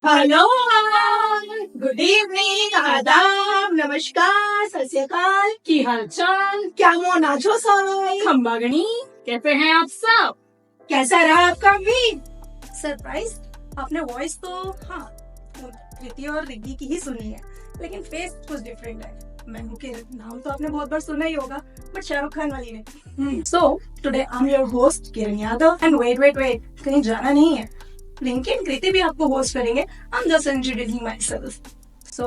Hello, good evening, आदाब, नमस्कार, सत श्री अकाल। की हालचाल क्या मो नाचो साई? खम्बागणी कैसे हैं आप सब? कैसा रहा आपका वीक? सरप्राइज, आपने वॉइस तो हाँ कृति और रिद्धि की ही सुनी है, लेकिन फेस कुछ डिफरेंट है। मैमू के नाम तो आपने बहुत बार सुना ही होगा, बट शाहरुख खान वाली नहीं। So today I am your host Kiran Yadav and wait, कहीं जाना नहीं है। रिंकी एंड कृति भी आपको होस्ट करेंगे। I'm just introducing myself. So,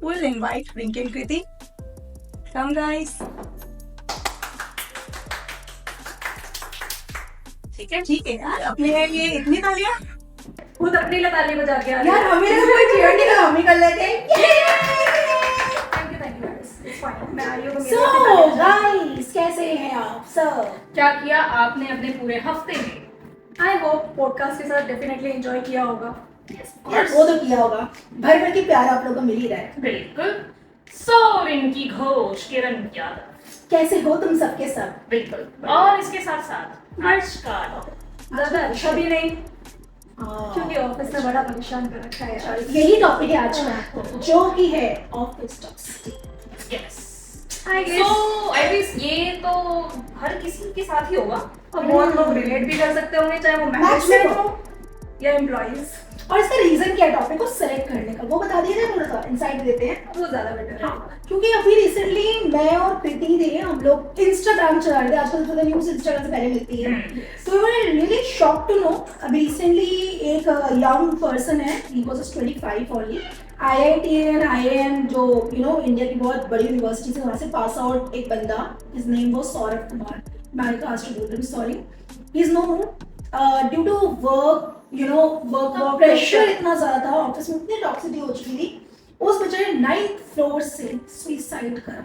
we'll invite Rinki and Kriti. Come guys. ठीक है यार, अपने ये इतनी तालियां खुद अपनी ताली बजा के यार, हमें तो कोई चीयर नहीं करा, हम ही कर लेते हैं। Thank you guys, it's fine. मैं आई हूं So guys, कैसे हैं आप सब? क्या किया आपने अपने पूरे हफ्ते में? आई होप पॉडकास्ट के साथ डेफिनेटली एंजॉय किया होगा। यार वो तो किया होगा, भर भर के प्यार आप लोगों को मिल ही रहा है। बिल्कुल। सो रिंकी घोष, किरण यादव, कैसे हो तुम सबके सब? बिल्कुल। और इसके साथ साथ आज का ज्यादा अच्छा भी नहीं, क्योंकि ऑफिस में बड़ा परेशान कर रखा है यार। यही टॉपिक है आज का, जो कि है office toxic. Yes, I guess ये तो हर किसी के साथ ही होगा और बहुत लोग रिलेट भी कर सकते होंगे, चाहे वो मैनेजमेंट हो या एम्प्लॉइज। और इसका रीजन क्या है टॉपिक को सेलेक्ट करने का, वो बता दिए ना, थोड़ा सा इंसाइट देते हैं। वो ज्यादा बेटर है। हाँ, क्योंकि अभी रिसेंटली मैं और कृति थे, हम लोग इंस्टाग्राम चला रहे थे। आजकल तो न्यूज़ इंस्टाग्राम से पहले मिलती है, तो we were really shock to know. अभी रिसेंटली एक यंग पर्सन है, he was 25 only, IIT and IIM, जो इंडिया की बहुत बड़ी यूनिवर्सिटी से, वहाँ से पास आउट एक बंदा, his name was Saurabh Kumar. मैं कास्ट टू बोल, sorry, he is no due to work work pressure इतना ज्यादा था, ऑफिस में इतनी टॉक्सिसिटी हो चुकी थी, उस बेचारे 9th फ्लोर से सुसाइड करा।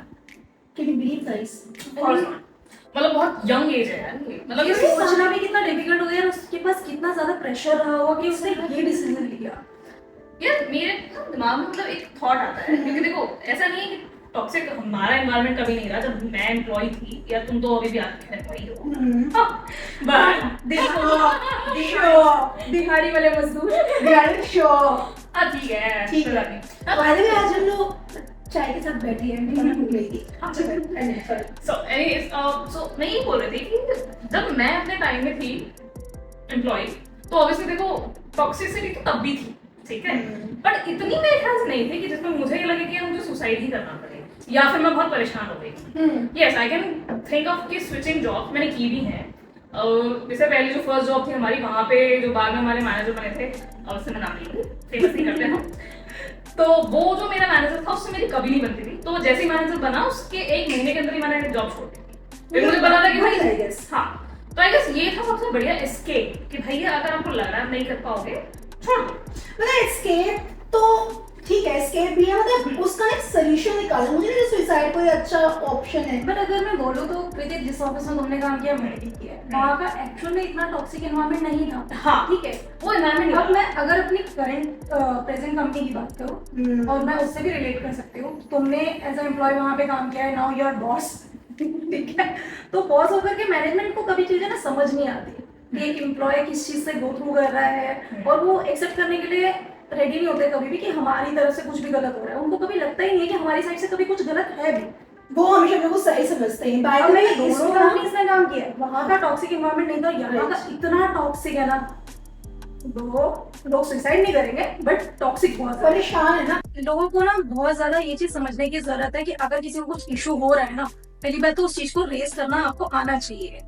Can you believe guys? मतलब बहुत यंग एज है यार। मतलब ये ये सोचना भी कितना डिफिकल्ट हो गया, उसके पास कितना ज्यादा प्रेशर रहा होगा कि उसने ये डिसीजन लिया। यार मेरे दिमाग में मतलब एक थॉट आता है, क्योंकि देखो ऐसा नहीं है कि टॉक्सिक हमारा एनवायरनमेंट कभी नहीं रहा जब मैं एम्प्लॉय थी, या तुम तो अभी भी आके एम्प्लॉय हो। बट दिहाड़ी वाले मजदूर, दिहाड़ी शो। ठीक है, ठीक है। बाय द वे, आज हम लोग चाय के साथ बैठे हैं, मैं भूल गई थी। सो मैं ये बोल रही थी कि जब मैं अपने टाइम में थी एम्प्लॉय, तो ऑब्वियसली देखो टॉक्सिसिटी तो तब भी थी, ठीक है, बट इतनी मेरे ख्याल से नहीं थी कि जिसमें मुझे ये लगे कि मुझे सुसाइड ही करना पड़े या फिर मैं बहुत परेशान हो गई। Yes, I can think of कि स्विचिंग जॉब मैंने की भी है। इससे पहले जो फर्स्ट जॉब थी हमारी, वहाँ पे जो बाद में हमारे मैनेजर बने थे, और उससे मैं नाम नहीं फेमस नहीं करते हम, तो वो जो मेरा मैनेजर था उससे मेरी कभी नहीं बनती थी। तो जैसे ही मैनेजर बना उसके 1 महीने के अंदर ही मैंने जॉब छोड़ दी। मुझे पता था कि भाई हाँ, तो आई गेस ये था सबसे बढ़िया एस्केप कि भैया अगर आपको लग रहा है नहीं कर पाओगे, छोड़ दो। मतलब एस्केप तो ठीक है, एस्केप भी है, मतलब उसका एक सॉल्यूशन निकालना। मुझे नहीं सुसाइड कोई अच्छा ऑप्शन है। बट अगर मैं बोलूँ तो कृति, जिस ऑफिस में तुमने काम किया, मैंने भी किया, वहाँ का एक्चुअल में इतना टॉक्सिक एनवायरनमेंट नहीं था। हाँ, ठीक है, वो एनवायरनमेंट। अब मैं अगर अपनी करंट प्रेजेंट कंपनी की बात करूँ और मैं उससे भी रिलेट कर सकती हूँ, तुमने एज अ एम्प्लॉय वहाँ पे काम किया है, नाउ यू आर बॉस, ठीक है, तो बॉस होकर के मैनेजमेंट को कभी चीजें ना समझ नहीं आती कि एक एम्प्लॉय किस चीज से गो थ्रू कर रहा है, और वो एक्सेप्ट करने के लिए रेडी नहीं होते कभी भी कि हमारी तरफ से कुछ भी गलत हो रहा है। उनको कभी लगता ही नहीं है कि हमारी साइड से कभी कुछ गलत है भी। वो हमेशा मेरे को सही समझते हैं। बाय द वे, दोनों कंपनीज में काम किया है, वहाँ का टॉक्सिक एनवायरनमेंट नहीं था, यहाँ का इतना टॉक्सिक है ना, दो लोग सुसाइड नहीं करेंगे बट टॉक्सिक बहुत परेशान है ना लोगों को ना। बहुत ज्यादा ये चीज समझने की जरूरत है कि अगर किसी को कुछ इशू हो रहा है ना, पहली बात तो उस चीज को रेस करना आपको आना चाहिए।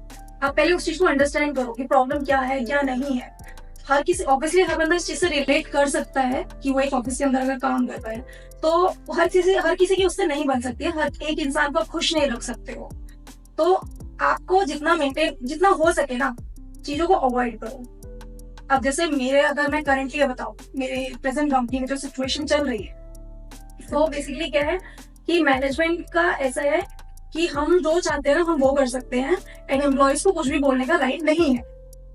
आप पहले उस चीज को अंडरस्टैंड करो कि प्रॉब्लम क्या है क्या नहीं है। हर किसी, ऑब्वियसली हर बंदा इस चीज से रिलेट कर सकता है कि वो एक ऑफिस के अंदर अगर काम कर रहा है, तो हर किसी की उससे नहीं बन सकती है। हर एक इंसान को आप खुश नहीं रख सकते हो, तो आपको जितना हो सके ना, चीजों को अवॉइड करो। अब जैसे अगर मैं करंटली बताऊं, मेरे प्रेजेंट कंपनी में जो सिचुएशन चल रही है, तो बेसिकली क्या है कि मैनेजमेंट का ऐसा है कि हम जो चाहते हैं ना हम वो कर सकते हैं, एंड एम्प्लॉयज को कुछ भी बोलने का राइट नहीं है।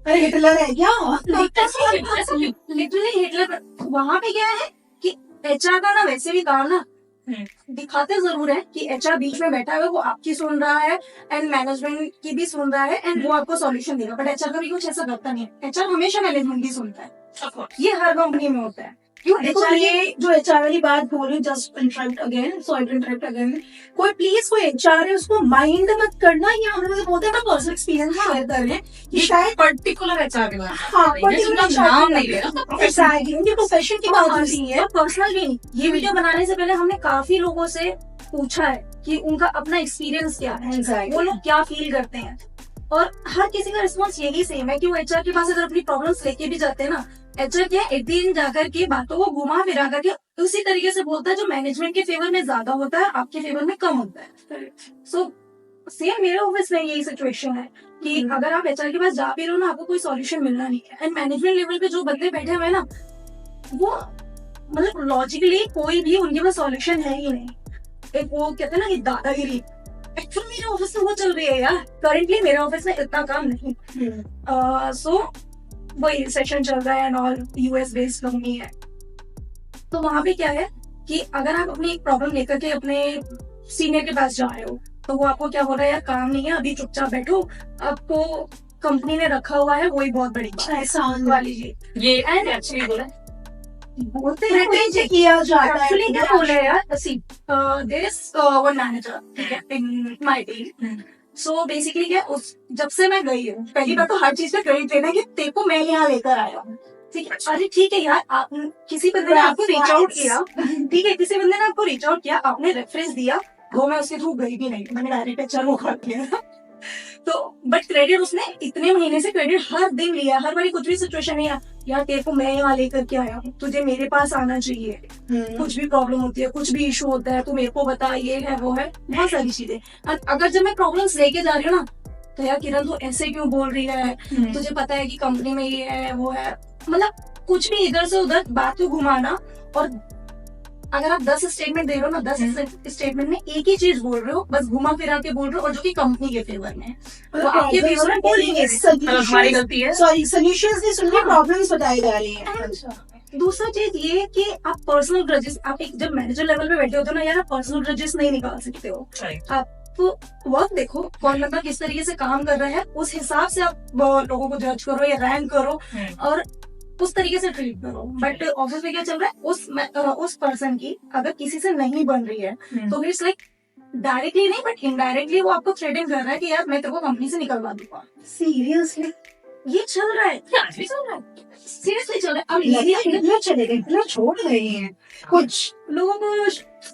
अरे हिटलर है क्या? Literally Hitler. वहां पे क्या है कि एचआर का ना वैसे भी काम ना दिखाते जरूर है कि एचआर बीच में बैठा है, वो आपकी सुन रहा है एंड मैनेजमेंट की भी सुन रहा है, एंड वो आपको सॉल्यूशन देगा, बट एचआर कभी कुछ ऐसा करता नहीं है। एचआर हमेशा मैनेजमेंट की सुनता है, ये हर कंपनी में होता है। देखो ये जो एचआर वाली बात बोल रही, just interrupt again, sorry to interrupt again, कोई प्लीज कोई एचआर है उसको माइंड मत करना, या हम लोग बोलते हैं ना पर्सनल एक्सपीरियंस शेयर कर रहे हैं कि शायद पर्टिकुलर एचआर के बारे में हाँ पर्टिकुलर नाम नहीं ले रहा, एग्जैक्टली उनके प्रोफेशन की बात होती है। पर्सनल भी नहीं, ये वीडियो बनाने से पहले हमने काफी लोगों से पूछा है कि उनका अपना एक्सपीरियंस क्या है, Exactly. वो लोग क्या फील करते हैं, और हर किसी का रिस्पॉन्स यही सेम है कि वो एचआर के पास अगर अपनी प्रॉब्लम्स लेके भी जाते हैं ना, एचआर क्या एक दिन जाकर के बातों को घुमा फिरा करके उसी तरीके से बोलता है जो मैनेजमेंट के फेवर में ज्यादा होता है, आपके फेवर में कम होता है। सो सेम मेरे ऑफिस में यही सिचुएशन है कि अगर आप एचआर के पास जा भी रहे हो ना, आपको कोई सॉल्यूशन मिलना नहीं है। एंड मैनेजमेंट लेवल पे जो बंदे बैठे हुए हैं ना, वो मतलब लॉजिकली कोई भी उनके पास सॉल्यूशन है ही नहीं। एक वो कहते हैं ना कि दादागिरी, एक्चुअली मेरे ऑफिस में वो चल रही है यार। करेंटली मेरे ऑफिस में इतना काम नहीं, सो वही सेशन चल रहा है and all, US based company है। तो वहां पे क्या है कि अगर आप अपनी एक प्रॉब्लम लेकर के अपने सीनियर के पास जा रहे हो, तो वो आपको क्या बोल रहा है, यार काम नहीं है अभी, चुपचाप बैठो, आपको कंपनी ने रखा हुआ है, वही बहुत बड़ी बात है, एहसान वाली जी। ये एक्चुअली बोला बोलते हैं प्रिटेंड किया जाता है एक्चुअली क्या बोल रहे हैं यार, सी देयर इज वन मैनेजर, ठीक है, in my team. So basically क्या, उस जब से मैं गई हूँ, पहली बार तो हर चीज पे क्रेडिट देना कि तेरे को मैं यहाँ लेकर आया हूँ, ठीक है। अरे ठीक है यार, आप किसी बंदे ने आपको रीच आउट किया, ठीक है, किसी बंदे ने आपको रीच आउट किया, आपने रेफरेंस दिया, वो मैं उसके थ्रू गई भी नहीं, मैंने डायरेक्ट एचआर को कॉल किया। तो बट क्रेडिट उसने इतने महीने से क्रेडिट हर दिन लिया, हर बारी कुछ भी सिचुएशन है यार तेरे को मैं यहाँ लेकर के आया हूँ, तुझे मेरे पास आना चाहिए, कुछ भी प्रॉब्लम होती है, कुछ भी इशू होता है, तू मेरे को बता, ये है वो है, बहुत सारी चीजें। अगर जब मैं प्रॉब्लम्स लेके जा रही हूँ ना, तो यार किरण तू ऐसे क्यों बोल रही है, तुझे पता है कि कंपनी में ये है वो है, मतलब कुछ भी इधर से उधर बात को घुमाना। और अगर आप 10 स्टेटमेंट दे रहे हो ना, 10 स्टेटमेंट में एक ही चीज बोल रहे हो, बस घुमा फिरा के बोल रहे हो, और जो कि कंपनी के फेवर में है, वो आपके फेवर में बोलेंगे। हमारी गलती है, सॉरी सॉल्यूशंस नहीं सुन के प्रॉब्लम्स बताई जा रही है। दूसरा चीज ये कि आप पर्सनल ग्रजेस, आप एक जब मैनेजर लेवल पे बैठे होते हो ना यार, आप पर्सनल ग्रजेस नहीं निकाल सकते हो। आप वर्क देखो, कौन बंदा किस तरीके से काम कर रहा है, उस हिसाब से आप लोगों को जज करो या रैंक करो और उस तरीके से ट्रीट करो। बट ऑफिस में क्या चल रहा है, उस पर्सन की अगर किसी से नहीं बन रही है, तो इट्स लाइक डायरेक्टली नहीं बट इनडायरेक्टली वो आपको थ्रेटन कर रहा है कि यार मैं तेरे को कंपनी से निकलवा दूंगा। सीरियसली ये चल रहा है, आज भी चल रहा है, सीरियसली चल रहा है। अब ये चले गए, छोड़ रहे हैं कुछ लोगों को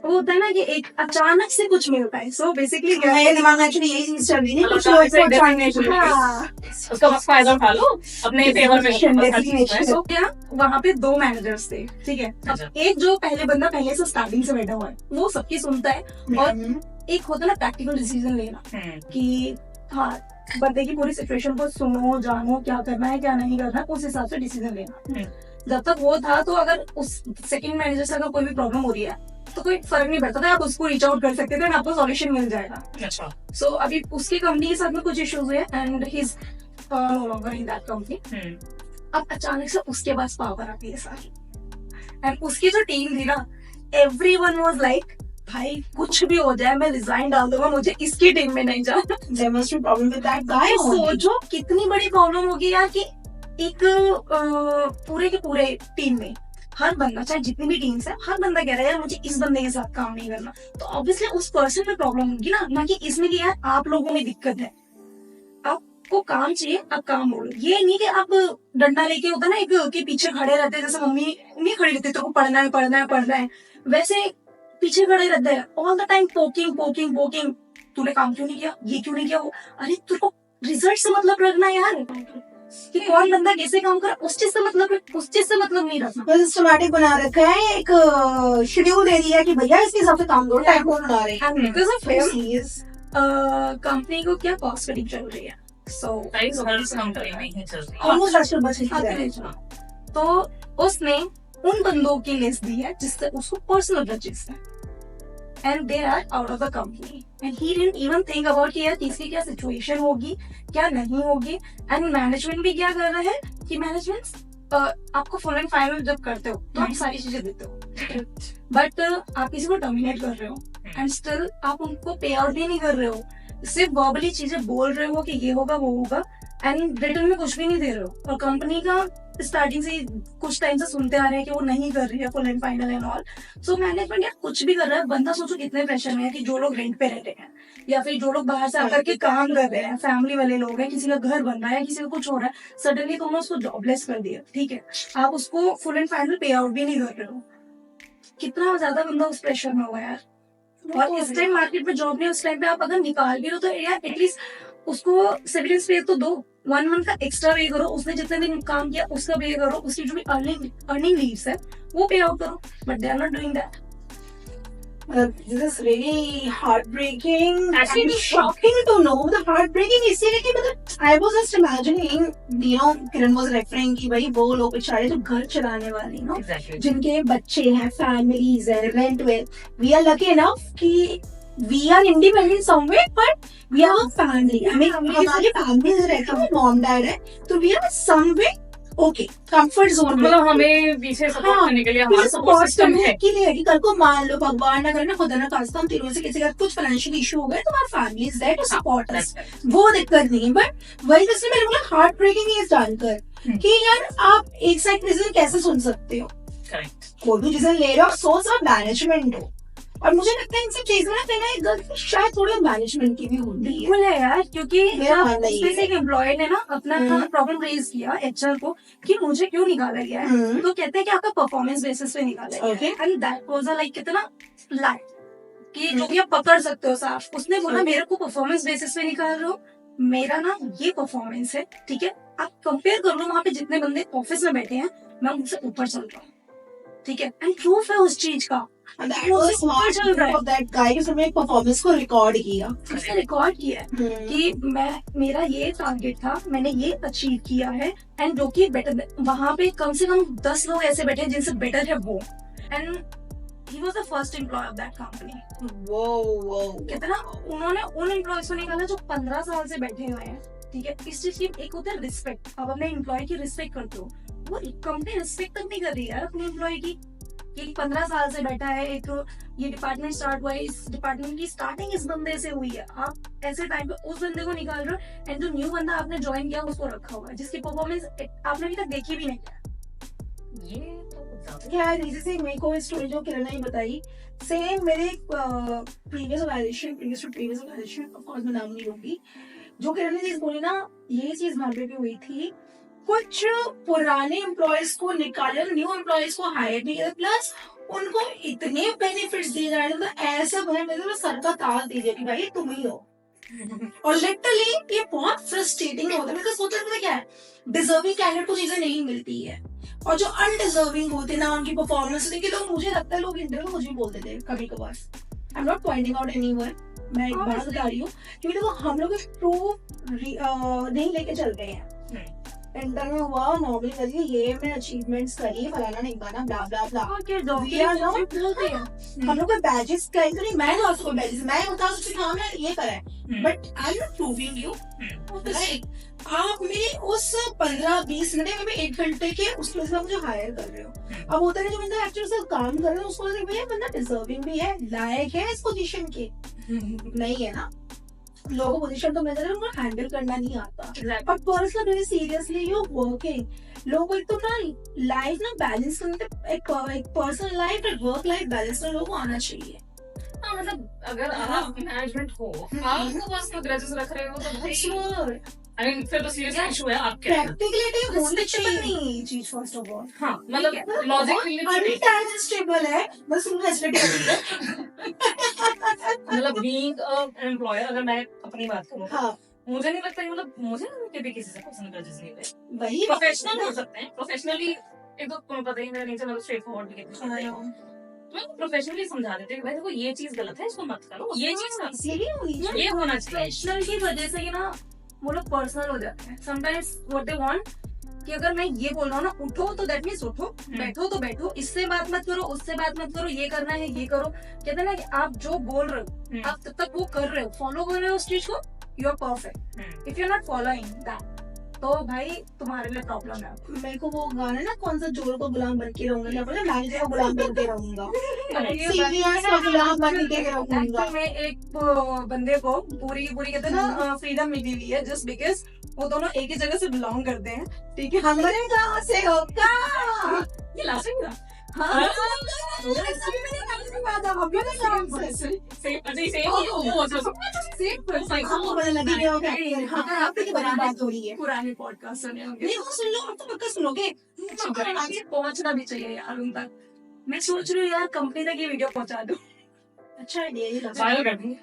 वो होता है ना कि एक अचानक से कुछ मिलता है। सो बेसिकली मेरे दिमाग में एक्चुअली यही चीज चल रही है, कुछ मतलब लोग ऐसे को definition हाँ, उसका बस फायदा उठा लो अपने फेवर में। तो क्या वहाँ पे 2 मैनेजर्स थे, ठीक है। अच्छा। अब एक जो पहले बंदा पहले से स्टार्टिंग से बैठा हुआ है, वो सबकी सुनता है, और एक होता है ना प्रैक्टिकल डिसीजन लेना कि हाँ बंदे की पूरी सिचुएशन को सुनो, जानो क्या करना है क्या नहीं करना है, उस हिसाब से डिसीजन लेना। जब तक वो था, तो अगर उस सेकंड मैनेजर से अगर कोई भी प्रॉब्लम हो रही है तो कोई फर्क नहीं पड़ता था, आप उसको रीच आउट कर सकते थे और आपको सॉल्यूशन मिल जाएगा। अच्छा, सो अभी उसकी कंपनी के साथ में कुछ इश्यूज हुए and he is no longer in that company. अब अचानक से उसके पास पावर आती है सारी, एंड उसकी जो टीम थी ना, एवरीवन वाज लाइक भाई कुछ भी हो जाए मैं रिजाइन डाल दूंगा, मुझे इसकी टीम में नहीं जाना। There must be problem with that guy. सोचो कितनी बड़ी प्रॉब्लम होगी यार कि एक पूरे के पूरे टीम में हर बंदा, चाहे जितनी भी टीम्स है, हर बंदा कह रहा है यार मुझे इस बंदे के साथ काम नहीं करना, तो ऑब्वियसली उस पर्सन में प्रॉब्लम होगी ना कि इसमें कि यार आप लोगों में दिक्कत है, आपको काम चाहिए, आप काम बोलो। ये नहीं कि आप डंडा लेके होता ना एक के पीछे खड़े रहते हैं, जैसे मम्मी नहीं खड़ी रहती तो पढ़ना है पढ़ना है पढ़ना है, वैसे पीछे खड़े रहते हैं all the time, poking poking poking, तूने काम क्यों नहीं किया, ये क्यों नहीं किया, वो अरे तेरे को रिजल्ट से मतलब रखना यार, कि कौन बंदा कैसे काम कर, उस चीज से मतलब नहीं रखना। सिस्टमैटिक बना रखा है, एक शेड्यूल दे दिया कि भैया इसके हिसाब से काम करो, टाइम को बना रहे And because of him, company को क्या कॉस्ट कटिंग चल रही है, सो कंपनी नहीं चल रही। ऑलमोस्ट आजकल बच रही है। तो उसने उन बंदों की लिस्ट दी है जिससे उसको पर्सनल ग्रजेस है, and they are out of the company, and he didn't even think about कि यार किसकी क्या सिचुएशन होगी क्या नहीं होगी। एंड मैनेजमेंट भी क्या कर रहा है कि मैनेजमेंट आपको फुल एंड फाइनल जब करते हो तो आप सारी चीजें देते हो, बट आप किसी को टर्मिनेट कर रहे हो एंड स्टिल आप उनको पे आउट भी नहीं कर रहे हो, सिर्फ वर्बली चीजें बोल रहे हो कि ये होगा वो होगा, एंड रिटर्न में कुछ भी नहीं दे रहे हो। और कंपनी का स्टार्टिंग से कुछ टाइम से सुनते आ रहे हैं कि वो नहीं कर रही है full and final and all. So management यार कुछ भी कर रहा है, बंदा सोचो कितने प्रेशर में है कि जो लोग रेंट पे रहते हैं या फिर जो लोग बाहर से आकर के काम कर रहे हैं, फैमिली वाले लोग हैं, किसी का घर बन रहा है, किसी का कुछ हो रहा है, सडनली तुमने उसको जॉबलेस कर दिया, ठीक है, आप उसको फुल एंड फाइनल पे आउट भी नहीं कर रहे हो, कितना ज्यादा बंदा उस प्रेशर में होगा यार। और इस टाइम मार्केट में जॉब नहीं, उस टाइम पे आप अगर निकाल भी हो तो यार एटलीस्ट उसको सेविंग्स पे तो दो, 1 मंथ का एक्स्ट्रा पे करो, उसने जितने दिन काम किया उसका पे करो, उसकी जो भी अर्निंग लीव्स है वो पे आउट करो, but they are not doing that. This is really heartbreaking Actually, and shocking to know. The heartbreaking इसीलिए कि मतलब I was just imagining, you know, Kiran was referring कि भाई वो लोग बेचारे जो घर चलाने वाले, you know, Exactly. जिनके बच्चे हैं, families हैं, rent with, we are lucky enough कि we are independent somewhere, but we are a family. I mean, हमारी family रहती है, mom dad है, तो we are somewhere okay, comfort zone में. मतलब हमें पीछे सपोर्ट हाँ, करने के लिए हमारा सपोर्ट सिस्टम है। कि नहीं है कि कल को मान लो भगवान ना करना, खुदा ना खास्ता, हम तीनों से किसी का कुछ फाइनेंशियल इशू हो गया तो हमारी family is there to support us, वो दिक्कत नहीं है। बट वही जिसने मेरे को हार्ट ब्रेकिंग है जानकर कि यार आप एक साइड रीजन कैसे सुन सकते हो, करेक्ट। कोई भी रीजन ले रहे हो, सोच और मैनेजमेंट हो। और मुझे लगता है इन सब चीजों में ना एक गलती शायद थोड़ी मैनेजमेंट की भी होती है। बिल्कुल है यार, क्योंकि मेरा मानना ये जब एक एम्प्लॉय ने ना अपना प्रॉब्लम रेज किया एचआर को कि मुझे क्यों निकाला गया है, तो कहते हैं कि आपका परफॉर्मेंस बेसिस पे निकाला गया Okay. है, एंड दैट वाज लाइक कितना लाइट कि जो भी आप पकड़ सकते हो साफ। उसने बोला मेरे को परफॉर्मेंस बेसिस पे निकाल रहे हो, मेरा ना ये परफॉर्मेंस है, ठीक है, आप कंपेयर कर लो वहाँ पे जितने बंदे ऑफिस में बैठे हैं, मैं उनसे ऊपर चल रहा हूँ, ठीक है, एंड प्रूफ है उस चीज का। And that was smart चल रहा है, of that guy कि उसने एक परफॉर्मेंस को रिकॉर्ड किया। उसने रिकॉर्ड किया है कि मेरा ये टारगेट था, मैंने ये अचीव किया है, एंड जो कि बेटर, वहां पे कम से कम 10 लोग ऐसे बैठे हैं जिनसे बेटर है वो, and he was the first employee of that company. वो कितना उन्होंने उन एम्प्लॉयज को निकाला जो 15 साल से बैठे हुए हैं, ठीक है। इस चीज की एक होता है रिस्पेक्ट, आप अपने एम्प्लॉय की रिस्पेक्ट करते हो, वो कंपनी रिस्पेक्ट तक नहीं कर रही है यार अपने एम्प्लॉय की, कि 15 साल से बैठा है, एक ये डिपार्टमेंट स्टार्ट हुआ है, इस डिपार्टमेंट की स्टार्टिंग इस बंदे से हुई है, आप ऐसे टाइम पे उस बंदे को निकाल रहे हो, एंड जो न्यू बंदा आपने ज्वाइन किया उसको रखा हुआ है जिसकी परफॉर्मेंस आपने अभी तक देखी भी नहीं है। ये तो यार जैसे मेरे को स्टोरी जो किरण ने बताई, सेम मेरे प्रीवियस ऑर्गेनाइजेशन ऑफ कोर्स मैं नाम नहीं लूंगी, जो किरण ने चीज बोली ना, ये चीज वहां पे भी हुई थी। कुछ पुराने एम्प्लॉयज को निकाला, न्यू एम्प्लॉयज को हायर भी किया, प्लस उनको इतने बेनिफिट्स दिए जा रहे थे, तो ऐसा बना मेरे सर का ताज दे दिया कि भाई तुम ही हो। और लिटरली ये बहुत फ्रस्ट्रेटिंग होता है, बिकॉज होता है क्या है, डिजर्विंग कैंडिडेट को चीजें नहीं मिलती है, और जो अनडिजर्विंग होते ना उनकी परफॉर्मेंस देखिए, तो मुझे लगता है लोग इंटरव्यू में मुझे भी बोलते थे कभी कभार। आई am not pointing out anyone, मैं एक बात बता रही हूँ, क्योंकि देखो हम लोग प्रूफ नहीं लेके चल रहे हैं, इंटर में हुआ नॉर्मली करिए, ये मैं अचीवमेंट्स करिए, फलाना नहीं बना, ब्ला ब्ला ब्ला। बोलते हैं हम लोग को बैजेस का नहीं, मैं तो आपको बैजेस मैं बता सकती हूँ, हाँ मैं ये करा है, but I am not proving you. आप मेरे उस 15-20 मिनट में 1 घंटे के उस प्लेस में मुझे हायर कर रहे हो। अब होता है जो बंदा एक्चुअली से काम कर रहा है उसको भैया बंदा डिजर्विंग भी है, लायक है इस पोजीशन के, नहीं है ना, लोगों को पोजीशन तो मिल जाता है, उनको हैंडल करना नहीं आता। और पर्सनल सीरियसली यू वर्किंग, लोगों को एक तो ना लाइफ ना बैलेंस करने, एक पर्सनल लाइफ और वर्क लाइफ बैलेंस लोगों को आना चाहिए। हाँ, मतलब अगर आप मैनेजमेंट हो, आपको बस ग्रजेस रख रहे हो तो भाई आई मीन फिर तो सीरियस इशू है आपके। प्रैक्टिकली होनी चाहिए चीज फर्स्ट ऑफ ऑल। हाँ, मतलब लॉजिक स्टेबल है, बस उनको रेस्पेक्ट मतलब बीइंग अ एम्प्लॉयर, अगर मैं अपनी बात करूँ, हाँ मुझे नहीं लगता कि मतलब मुझे कभी किसी से पर्सनल ग्रजेस नहीं हुए। वही प्रोफेशनल हो सकते हैं, प्रोफेशनली एक तो तुम्हें पता ही मेरा नेचर मतलब स्ट्रेट फॉरवर्ड भी कितना है, तो प्रोफेशनली समझा देते हैं भाई देखो ये चीज गलत है, इसको मत करो, ये चीज ये होना चाहिए। प्रोफेशनल की वजह से ना वो लोग पर्सनल हो जाते हैं। समटाइम्स व्हाट दे वांट कि अगर मैं ये बोल रहा हूँ ना उठो तो दैट मीन्स उठो, बैठो तो बैठो, इससे बात मत करो, उससे बात मत करो, ये करना है ये करो। कहते हैं ना कि आप जो बोल रहे हो आप तब तक वो कर रहे हो, फॉलो कर रहे हो उस चीज को, you are perfect. If you are not following that तो भाई तुम्हारे लिए प्रॉब्लम है। मेरे को वो गाना ना कौन सा जोर को गुलाम बन के रहूंगा, क्या बोला, मैनेजर को गुलाम बन के रहूंगा, सीनियर्स को गुलाम बन के रहूंगा। एक्चुअल में एक बंदे को पूरी कहते हैं ना फ्रीडम मिली हुई है जस्ट बिकॉज वो दोनों एक ही जगह से बिलोंग करते हैं, ठीक है। हमारे गाँव से होगा ये लास्ट टाइम था। हाँ पुराने पॉडकास्ट सुने होंगे, नहीं वो सुन लो, अब तो पक्का सुनोगे, आगे पहुंचना भी चाहिए यार उन तक। मैं सोच रही हूँ यार कंपनी तक ये वीडियो पहुंचा दूं। अच्छा आइडिया ये लगा। वायरल कर देंगे।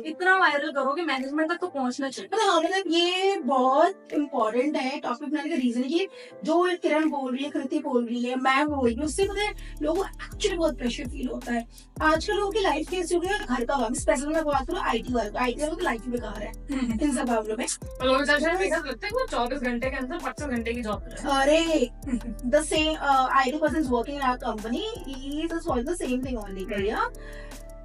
इतना वायरल करो कि मैनेजमेंट तक तो पहुंचना चाहिए। मतलब हाँ, मतलब ये बहुत इम्पोर्टेंट है टॉपिक बनाने का। रीजन है कि जो किरण बोल रही है, कृति बोल रही है, मैं बोल रही हूँ, उससे पता है लोगों को एक्चुअली बहुत प्रेशर फील होता है। आजकल लोगों की लाइफ कैसी हो गई है, घर का काम स्पेशल मैं बात करूँ आईटी वालों की लाइफ ही बेकार है इन सब मामलों में। लोग लगता है वो 24 घंटे के अंदर 25 घंटे की जॉब कर रहा है। अरे the same IT person is working in our company, he is also the same thing only भैया।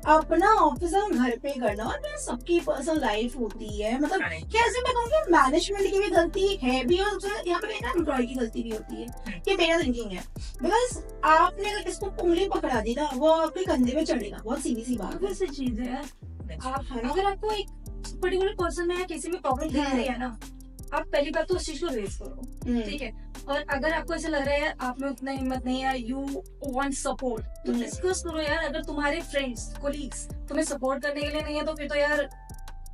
अपना ऑफिस हम घर पे करना, और फिर सबकी पर्सनल लाइफ होती है। मतलब कैसे मैं कहूँगी, मैनेजमेंट की भी गलती है भी, और यहाँ पे ना एम्प्लॉय की गलती भी होती है। ये मेरा थिंकिंग है, बिकॉज आपने अगर किसको उंगली पकड़ा दी ना, वो आपके कंधे पे चढ़ेगा। बहुत सीधी सी बात है। वैसे चीज है यार, आप अगर आपको एक पर्टिकुलर पर्सन में किसी भी प्रॉब्लम दिख रही है ना, आप पहली बात तो उस चीज को रेज करो, ठीक है। और अगर आपको ऐसा लग रहा है आप में उतना हिम्मत नहीं है, यू वांट सपोर्ट, तो डिस्कस करो यार। अगर तुम्हारे फ्रेंड्स कोलीग्स तुम्हें सपोर्ट करने के लिए नहीं है, तो फिर तो यार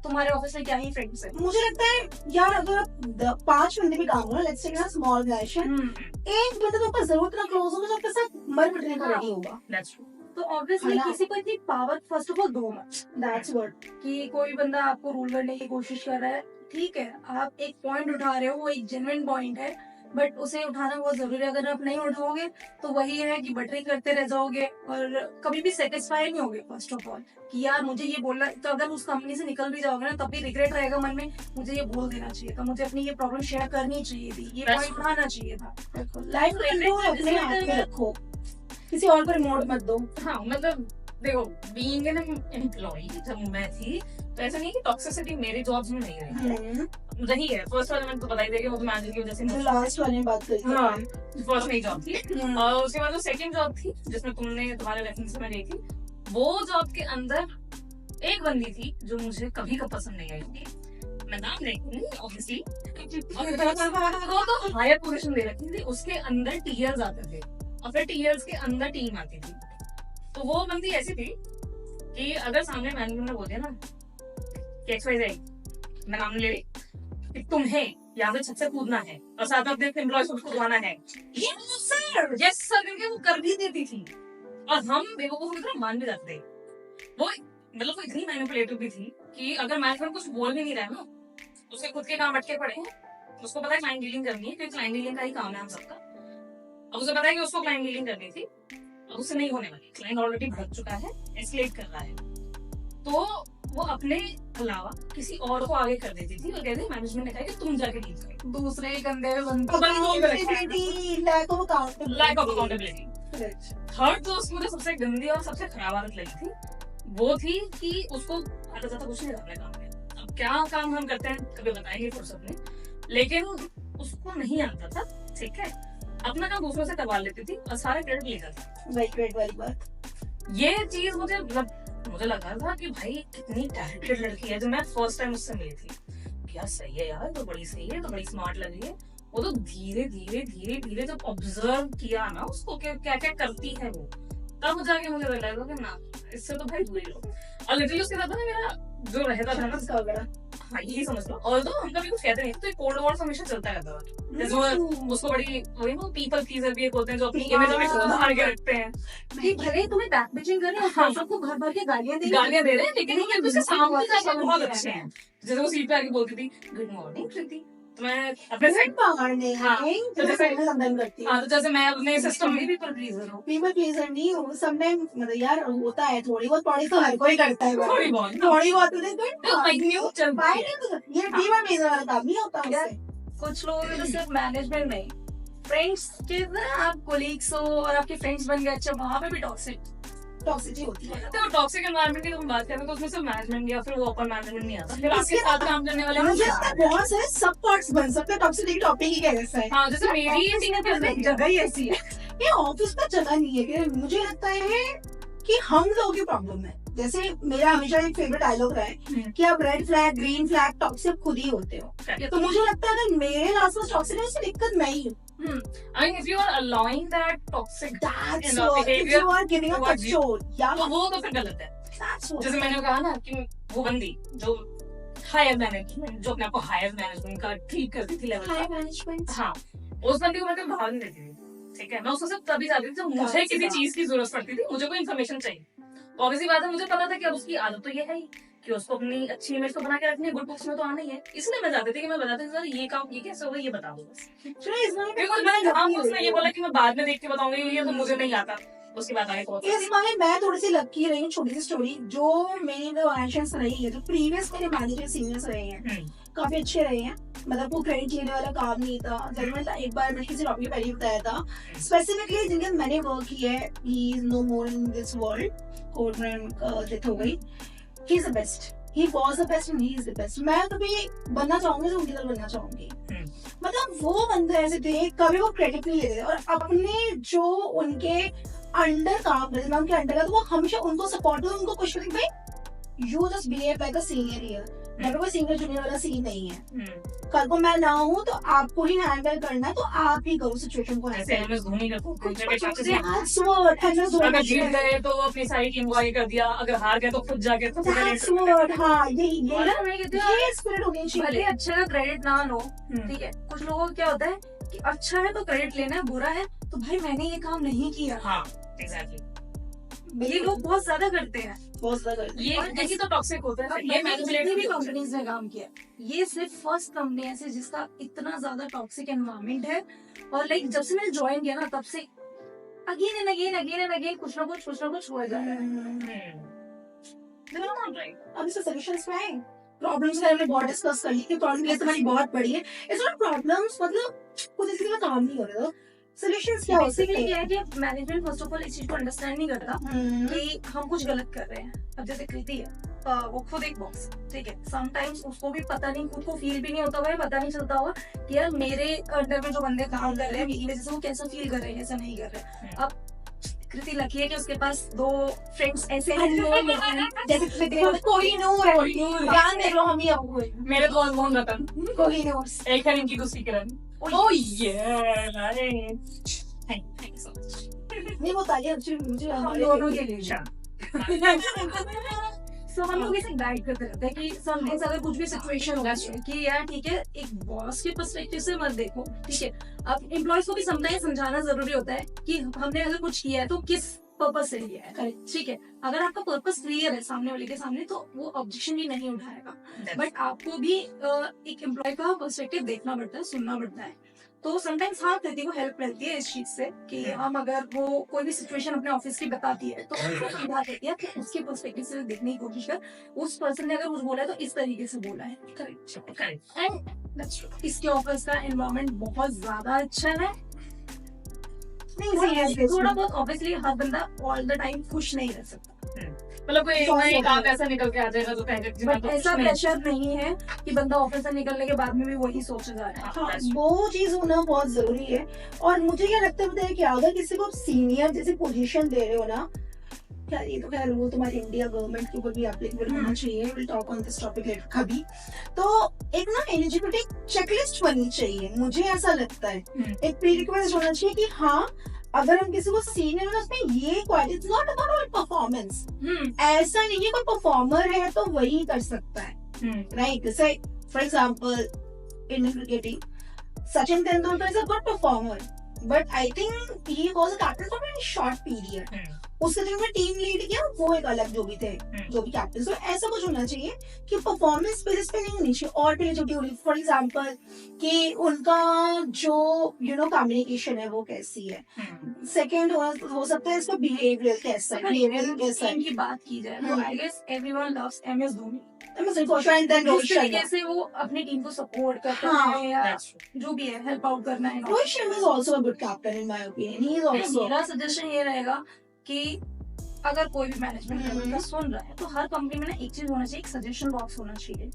तुम्हारे ऑफिस में क्या ही फ्रेंड्स है। मुझे लगता है यार, अगर आप 5 बंदे भी काम करो, लेट्स से ना स्मॉल ऑर्गेनाइजेशन, एक बंदा तो आपका जरूर इतना क्लोज होगा जो आपके साथ मर मिटने को रेडी होगा। That's true. तो ऑब्वियसली किसी को इतनी पावर फर्स्ट ऑफ ऑल दो मत, दैट्स व्हाट। कि कोई बंदा आपको रूल करने की कोशिश कर रहा है, ठीक है, आप एक पॉइंट उठा रहे हो, वो एक जेन्युइन पॉइंट है, बट उसे उठाना बहुत जरूरी है। अगर आप नहीं उठाओगे तो वही है कि बटरी करते रह जाओगे और कभी भी सेटिस्फाई नहीं होगे फर्स्ट ऑफ ऑल कि यार मुझे ये बोलना। तो अगर उस कंपनी से निकल भी जाओगे ना, तब भी रिग्रेट रहेगा मन में, मुझे ये बोल देना चाहिए था, मुझे अपनी ये प्रॉब्लम शेयर करनी चाहिए थी, ये पॉइंट उठाना चाहिए था। लाइफ में कंट्रोल अपने हाथ में रखो, किसी और को रिमोट मत दो। हाँ मतलब देखो, बीइंग एन एम्प्लॉई जब मैं थी, तो ऐसा नहीं कि टॉक्सिसिटी मेरे जॉब्स में नहीं रही है। फर्स्ट वाले मैंने तो बताई देगी, वो तो मैनेजर की वजह से जो लास्ट वाले में बात करी थी। हाँ, फर्स्ट मेरी जॉब थी। और उसके बाद जो सेकंड जॉब थी जिसमें तुम्हारे रेफरेंस में गई थी, वो जॉब के अंदर एक बंदी थी जो मुझे कभी का पसंद नहीं आई थी। मैं नाम नहीं दूंगी ऑब्वियसली, वो तो हायर पोजीशन दे रखी थी, उसके अंदर टीयर्स आते थे और फिर टीयर्स के अंदर टीम आती थी। तो वो बंदी ऐसी थी कि अगर सामने मैनेजमेंट ने बोल दिया ना कि XYZ, मैं नाम ले रही, कि तुम्हें यहाँ से छत से कूदना है और साथ में अपने एम्प्लॉयज को कूदवाना है, यस सर करके वो कर भी देती थी। और हम बेवकूफ की तरह मान भी जाते थे। वो मतलब वो इतनी मैनिपुलेटिव भी थी कि अगर मैनेजमेंट कुछ बोल भी नहीं रहा है ना, उसके खुद के काम अटके पड़े हैं, उसको पता है क्लाइंट डीलिंग करनी है, क्योंकि क्लाइंट डीलिंग का ही काम है हम सबका। अब उसे पता है कि उसको क्लाइंट डीलिंग करनी थी, उससे नहीं होने वाली, क्लाइंट ऑलरेडी भड़क चुका है, एस्केलेट कर रहा है, तो वो अपने अलावा किसी और को आगे कर देती थी और कहती थी मैनेजमेंट ने कहा कि तुम जाके डील करो। दूसरे ही कंधे पे लैक ऑफ अकाउंटेबिलिटी। थर्ड जो उसकी मुझे सबसे गंदी और सबसे खराब आदत लगी थी, वो थी कि उसको आता जाता कुछ नहीं करना काम में। अब क्या काम हम करते हैं कभी बताएंगे फुर्सत में, लेकिन उसको नहीं आता था, ठीक है, अपना काम दूसरों से करवा लेती थी और सारा क्रेडिट ले जाती थी। वाली बात, ये चीज मुझे लगा था कि भाई कितनी टैलेंटेड लड़की है। जब मैं फर्स्ट टाइम उससे मिली थी, क्या सही है यार, तो बड़ी सही है, तो बड़ी स्मार्ट लग रही है। वो तो धीरे धीरे जब ऑब्जर्व किया ना उसको क्या क्या करती है वो, तब जाके मुझे रियलाइज हुआ कि ना, इससे तो भाई दूर ही लो। और लिटरली उसके साथ ना मेरा जो रहता था ना, हाँ यही समझ लो, और तो हम कभी कुछ कहते नहीं, तो कोल्ड वॉर हमेशा चलता रहता था। जैसे वो उसको बड़ी वही वो पीपल प्लीजर भी एक होते हैं जो अपनी इमेज हमेशा बाहर के रखते हैं कि भले तुम्हें बैक बिचिंग कर रहे हैं, सबको घर भर के गालियां दे रहे हैं, लेकिन वो उसके सामने जाकर बहुत अच्छे हैं। जैसे वो सीट पे आके बोलती थी गुड मॉर्निंग कृति, तो मैं अपने साइड मारने तो जैसे मैं अपने सिस्टम में पीपल प्लीजर हो, पीपल प्लीजर नहीं हो, समटाइम मतलब यार होता है, थोड़ी बहुत पॉलिश तो हर कोई करता है, थोड़ी बहुत ये पीपल प्लीजर वाला काम नहीं होता उससे। कुछ लोगों के तो सिर्फ मैनेजमेंट नहीं, फ्रेंड्स के आप कोलीग्स हो और आपके फ्रेंड्स बन गए, अच्छा वहां पे भी टॉक्सिक टॉक्सिसिटी होती है। तो टॉक्सिक एनवायरनमेंट की तुम बात करें तो उसमें सिर्फ मैनेजमेंट या फिर वो अपर मैनेजमेंट नहीं आता, फिर आपके साथ काम करने वाले मुझे लगता है बहुत सारे सब पार्ट्स बन सकते हैं टॉक्सिसिटी टॉपिक ही कैसा है। हाँ, जैसे मेरी टीम के अंदर जगह ही ऐसी है, ये ऑफिस का जगह नहीं है कि मुझे लगता है कि हम लोगों की प्रॉब्लम है। जैसे मेरा हमेशा एक फेवरेट डायलॉग रहा है कि आप red flag green flag toxic खुद ही होते हो। तो मुझे लगता है अगर मेरे आसपास टॉक्सिक है उससे दिक्कत मैं ही हूँ। I mean, if you are allowing that toxic That's you know, what, if behavior you are giving a towards you, control, yeah, तो वो तो फिर गलत है। that's what. जैसे मैंने कहा ना कि वो बंदी जो हायर मैनेजमेंट, जो अपने आप को हायर मैनेजमेंट का ट्रीट करती थी लेवल High का, management. हाँ, उस बंदी को मैं कभी भाग नहीं देती थी, ठीक है। मैं उसको सिर्फ तभी जाती थी जब मुझे किसी चीज की जरूरत पड़ती थी, मुझे कोई इन्फॉर्मेशन चाहिए। ऑब्वियसली बात है, मुझे पता था कि अब उसकी आदत तो ये है ही कि उसको अपनी अच्छी इमेज को बना के रखनी है, गुड बुक्स में तो आना ही है, इसलिए मैं जाती थी कि मैं बताती थी सर ये काम ये कैसे होगा ये बता दो बस। Actually, इस बारे में बिकॉज मैंने हाँ उसने ये बोला कि मैं बाद में देख के बताऊंगी, ये तो मुझे नहीं आता, उसके बाद आगे पहुंच इस बारे में मैं थोड़ी सी लकी रही हूँ। छोटी सी स्टोरी, जो मेरी जो एक्शंस रही है, जो प्रीवियस मेरे मैनेजर सीनियर्स रहे हैं काफी अच्छे रहे हैं। मतलब वो क्रेडिट लेने वाला काम नहीं था। जब मैं एक बार मैंने किसी टॉपिक पहले बताया था स्पेसिफिकली जिनके मैंने वर्क किया है, he is no more in this world, court में डेथ हो गई। He is the best, he was the best and he is the best. मैं कभी बनना चाहूंगी तो उनकी तरह बनना चाहूंगी। मतलब वो बंदे ऐसे थे, कभी वो क्रेडिट नहीं लेते और अपने जो उनके अंडर काम करते, मैं उनके अंडर का, तो वो हमेशा उनको सपोर्ट दो, उनको कुछ भी भाई you just behave like a senior here. मेरे को सीनियर जूनियर वाला सीन नहीं है। कल को मैं ना हूँ तो आपको ही हैंडल करना है, तो आप ही करो सिचुएशन को ऐसे हैंडल। MS धोनी का That's what, MS धोनी अगर जीत गए तो अपनी सारी टीम को आगे कर दिया, अगर हार गए तो खुद जाके तो That's what, हाँ ये स्पिरिट होनी भले चाहिए। अच्छे का क्रेडिट ना लो, ठीक है, कुछ लोगों को क्या होता है कि अच्छा है तो क्रेडिट लेना है, बुरा है तो भाई मैंने ये काम नहीं किया। हाँ एग्जैक्टली, ये लोग बहुत ज्यादा करते हैं। बहुत ज्यादा करते हैं। ये यही तो टॉक्सिक होता है, ये मैंने जितनी भी मैनिपुलेटिव कंपनीज में काम किया, ये सिर्फ फर्स्ट कंपनी है जिसका इतना ज्यादा टॉक्सिक एनवायरनमेंट है। और लाइक जब से मैंने ज्वाइन किया ना, तब से अगेन एंड अगेन कुछ ना कुछ हो जा रहा है। अब इसका सॉल्यूशंस क्या है? प्रॉब्लम्स का हमने बहुत डिस्कस कर ली कि प्रॉब्लम ये तुम्हारी बहुत बड़ी है। इट्स नॉट प्रॉब्लम्स, मतलब कुछ इसी का काम नहीं हो रहा। सॉल्यूशंस क्या हो सकते बेसिकली क्या हैं? है कि मैनेजमेंट फर्स्ट ऑफ ऑल इस चीज को अंडरस्टैंड नहीं करता कि हम कुछ गलत कर रहे हैं। अब जैसे कृति है, वो खुद एक बॉस, ठीक है, समटाइम्स उसको भी पता नहीं, खुद को फील भी नहीं होता होगा, पता नहीं चलता होगा कि यार मेरे अंडर में जो बंदे काम कर रहे हैं मेरी वजह से वो कैसा फील कर रहे हैं, कैसा नहीं कर रहे हैं। अब कृति लकी है कि उसके पास 2 फ्रेंड्स ऐसे हैं जैसे कृति, कोई नूर है, ज्ञान दे लो हम ही आपको। मेरे दोस्त मोहन रतन, कोई नूर एक है इनकी दूसरी किरण। Oh yeah, right. Thank you so much. नहीं वो तालियां मुझे हम हमारे दोनों के लिए। अच्छा। सो हम लोग इसे गाइड करते रहते हैं कि समटाइम्स अगर कुछ भी सिचुएशन होगा कि यार ठीक है, एक बॉस के पर्सपेक्टिव से मत देखो, ठीक है, अब एम्प्लॉयज को भी समटाइम्स समझाना जरूरी होता है कि हमने अगर कुछ किया है तो किस पर्पस से लिया है, ठीक है। अगर आपका पर्पस क्लियर है सामने वाले के सामने तो वो ऑब्जेक्शन भी नहीं उठाएगा। बट आपको भी एक एम्प्लॉय का पर्सपेक्टिव देखना पड़ता है, सुनना पड़ता है। तो समटाइम्स हाँ कृति को हेल्प मिलती है इस चीज से कि हम अगर वो कोई भी सिचुएशन अपने ऑफिस की बताती है तो उसको समझा देती है कि उसके पर्सपेक्टिव से देखने की कोशिश कर, उस पर्सन ने अगर कुछ बोला है तो इस तरीके से बोला है। करेक्ट। एंड इसके ऑफिस का एनवायरनमेंट बहुत ज्यादा अच्छा है। नहीं सीरियसली थोड़ा बहुत ऑब्वियसली हर बंदा ऑल द टाइम खुश नहीं रह सकता, मतलब कोई एक काम ऐसा निकल के आ जाएगा तो कहेगा बट ऐसा प्रेशर नहीं है कि बंदा ऑफिस से निकलने के बाद में भी वही सोच जा रहा है। हाँ, वो चीज होना बहुत जरूरी है। और मुझे क्या लगता है पता है क्या, अगर किसी को सीनियर जैसी पोजीशन दे रहे हो ना, क्या ये तो खैर वो तुम्हारी इंडिया गवर्नमेंट के ऊपर भी एप्लीकेबल होना चाहिए, will talk on this topic later कभी। तो एक ना एलिजिबिलिटी चेकलिस्ट बननी चाहिए, मुझे ऐसा लगता है। एक प्रीरिक्वेस्ट होना चाहिए कि हाँ अगर हम किसी को सीनियर में उसमें ये क्वालिटीज, नॉट अबाउट परफॉर्मेंस, ऐसा नहीं है कोई परफॉर्मर है तो वही कर सकता है, राइट। जैसे for example Indian cricketing Sachin Tendulkar is a good performer, but I think he was a captain for very short period. उससे जो टीम लीड किया वो एक अलग जो भी थे, जो भी कैप्टन। तो ऐसा कुछ होना चाहिए कि परफॉर्मेंस बेसिस पे नहीं होनी चाहिए। और भी छोटी होनी, फॉर एग्जांपल कि उनका जो कम्युनिकेशन है वो कैसी है। सेकंड हो सकता है इसका बिहेवियर कैसा है, बिहेवियर कैसा है। टीम की बात की जाए तो I guess everyone loves MS Dhoni. Rohit तरीके से वो अपनी टीम को सपोर्ट करता है या जो भी है हेल्प आउट करना है। Sharma is also a good captain in my opinion. He is also मेरा सजेशन ये रहेगा कि अगर कोई भी मैनेजमेंट लेवल का सुन रहा है तो हर कंपनी में ना एक चीज होना चाहिए, एक सजेशन बॉक्स होना चाहिए,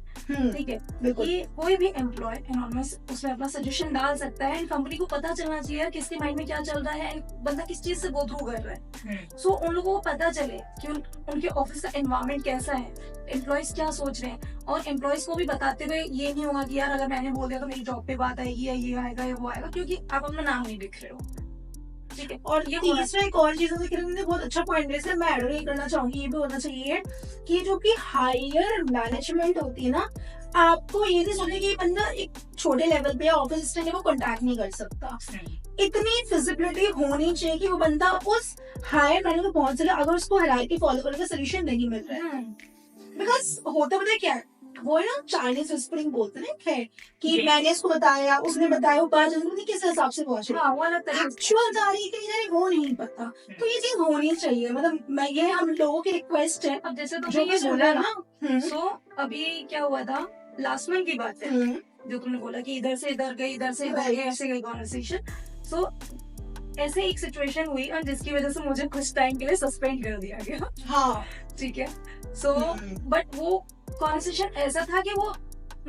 ठीक है, बिल्कुल। कि कोई भी एम्प्लॉय एनोनिमस उसमें अपना सजेशन डाल सकता है एंड कंपनी को पता चलना चाहिए किसके माइंड में क्या चल रहा है एंड बंदा किस चीज से गो थ्रू कर रहा है। सो उन लोगों को पता चले कि उनके ऑफिस का एनवायरनमेंट कैसा है, एम्प्लॉयज क्या सोच रहे हैं, और एम्प्लॉयज को भी बताते हुए ये नहीं होगा कि यार अगर मैंने बोल दिया तो मेरी जॉब पे बात आएगी या ये आएगा या वो आएगा, क्योंकि आप अपना नाम नहीं लिख रहे हो, ठीक है। और ये होना तीसरा एक और चीज है, किरण ने बहुत अच्छा पॉइंट है, इसलिए मैं ऐड नहीं करना चाहूंगी, ये भी होना चाहिए कि जो कि हायर मैनेजमेंट होती है ना, आपको ये नहीं सोचना कि ये बंदा एक छोटे लेवल पे या ऑफिस असिस्टेंट है वो कांटेक्ट नहीं कर सकता। इतनी फिजिबिलिटी होनी चाहिए कि वो बंदा उस हायर मैनेजर को पहुंच सके अगर उसको हायरार्की फॉलो करने का सोल्यूशन नहीं मिल रहा है। बिकॉज होता पता है क्या है, वो है ना चाइनीज विस्परिंग बोलते हैं खैर कि जी। मैंने इसको बताया, उसने बताया, वो बात नहीं किस हिसाब से पहुंचे, हाँ, वो अलग तरीके से। एक्चुअल तारीख है वो नहीं पता। तो ये चीज होनी चाहिए, मतलब मैं ये हम लोगों की रिक्वेस्ट है अब जैसे जो तुमने भी ये सुन बोला रहा ना, ना। सो अभी क्या हुआ था, लास्ट मंथ की बात है, जो तुमने बोला कि इधर से इधर गई, इधर से इधर Right. गई, ऐसे गई कॉन्वर्सेशन। सो ऐसे एक सिचुएशन हुई और जिसकी वजह से मुझे कुछ टाइम के लिए सस्पेंड कर दिया गया, हाँ ठीक है। सो बट वो कॉन्वर्सेशन ऐसा था कि वो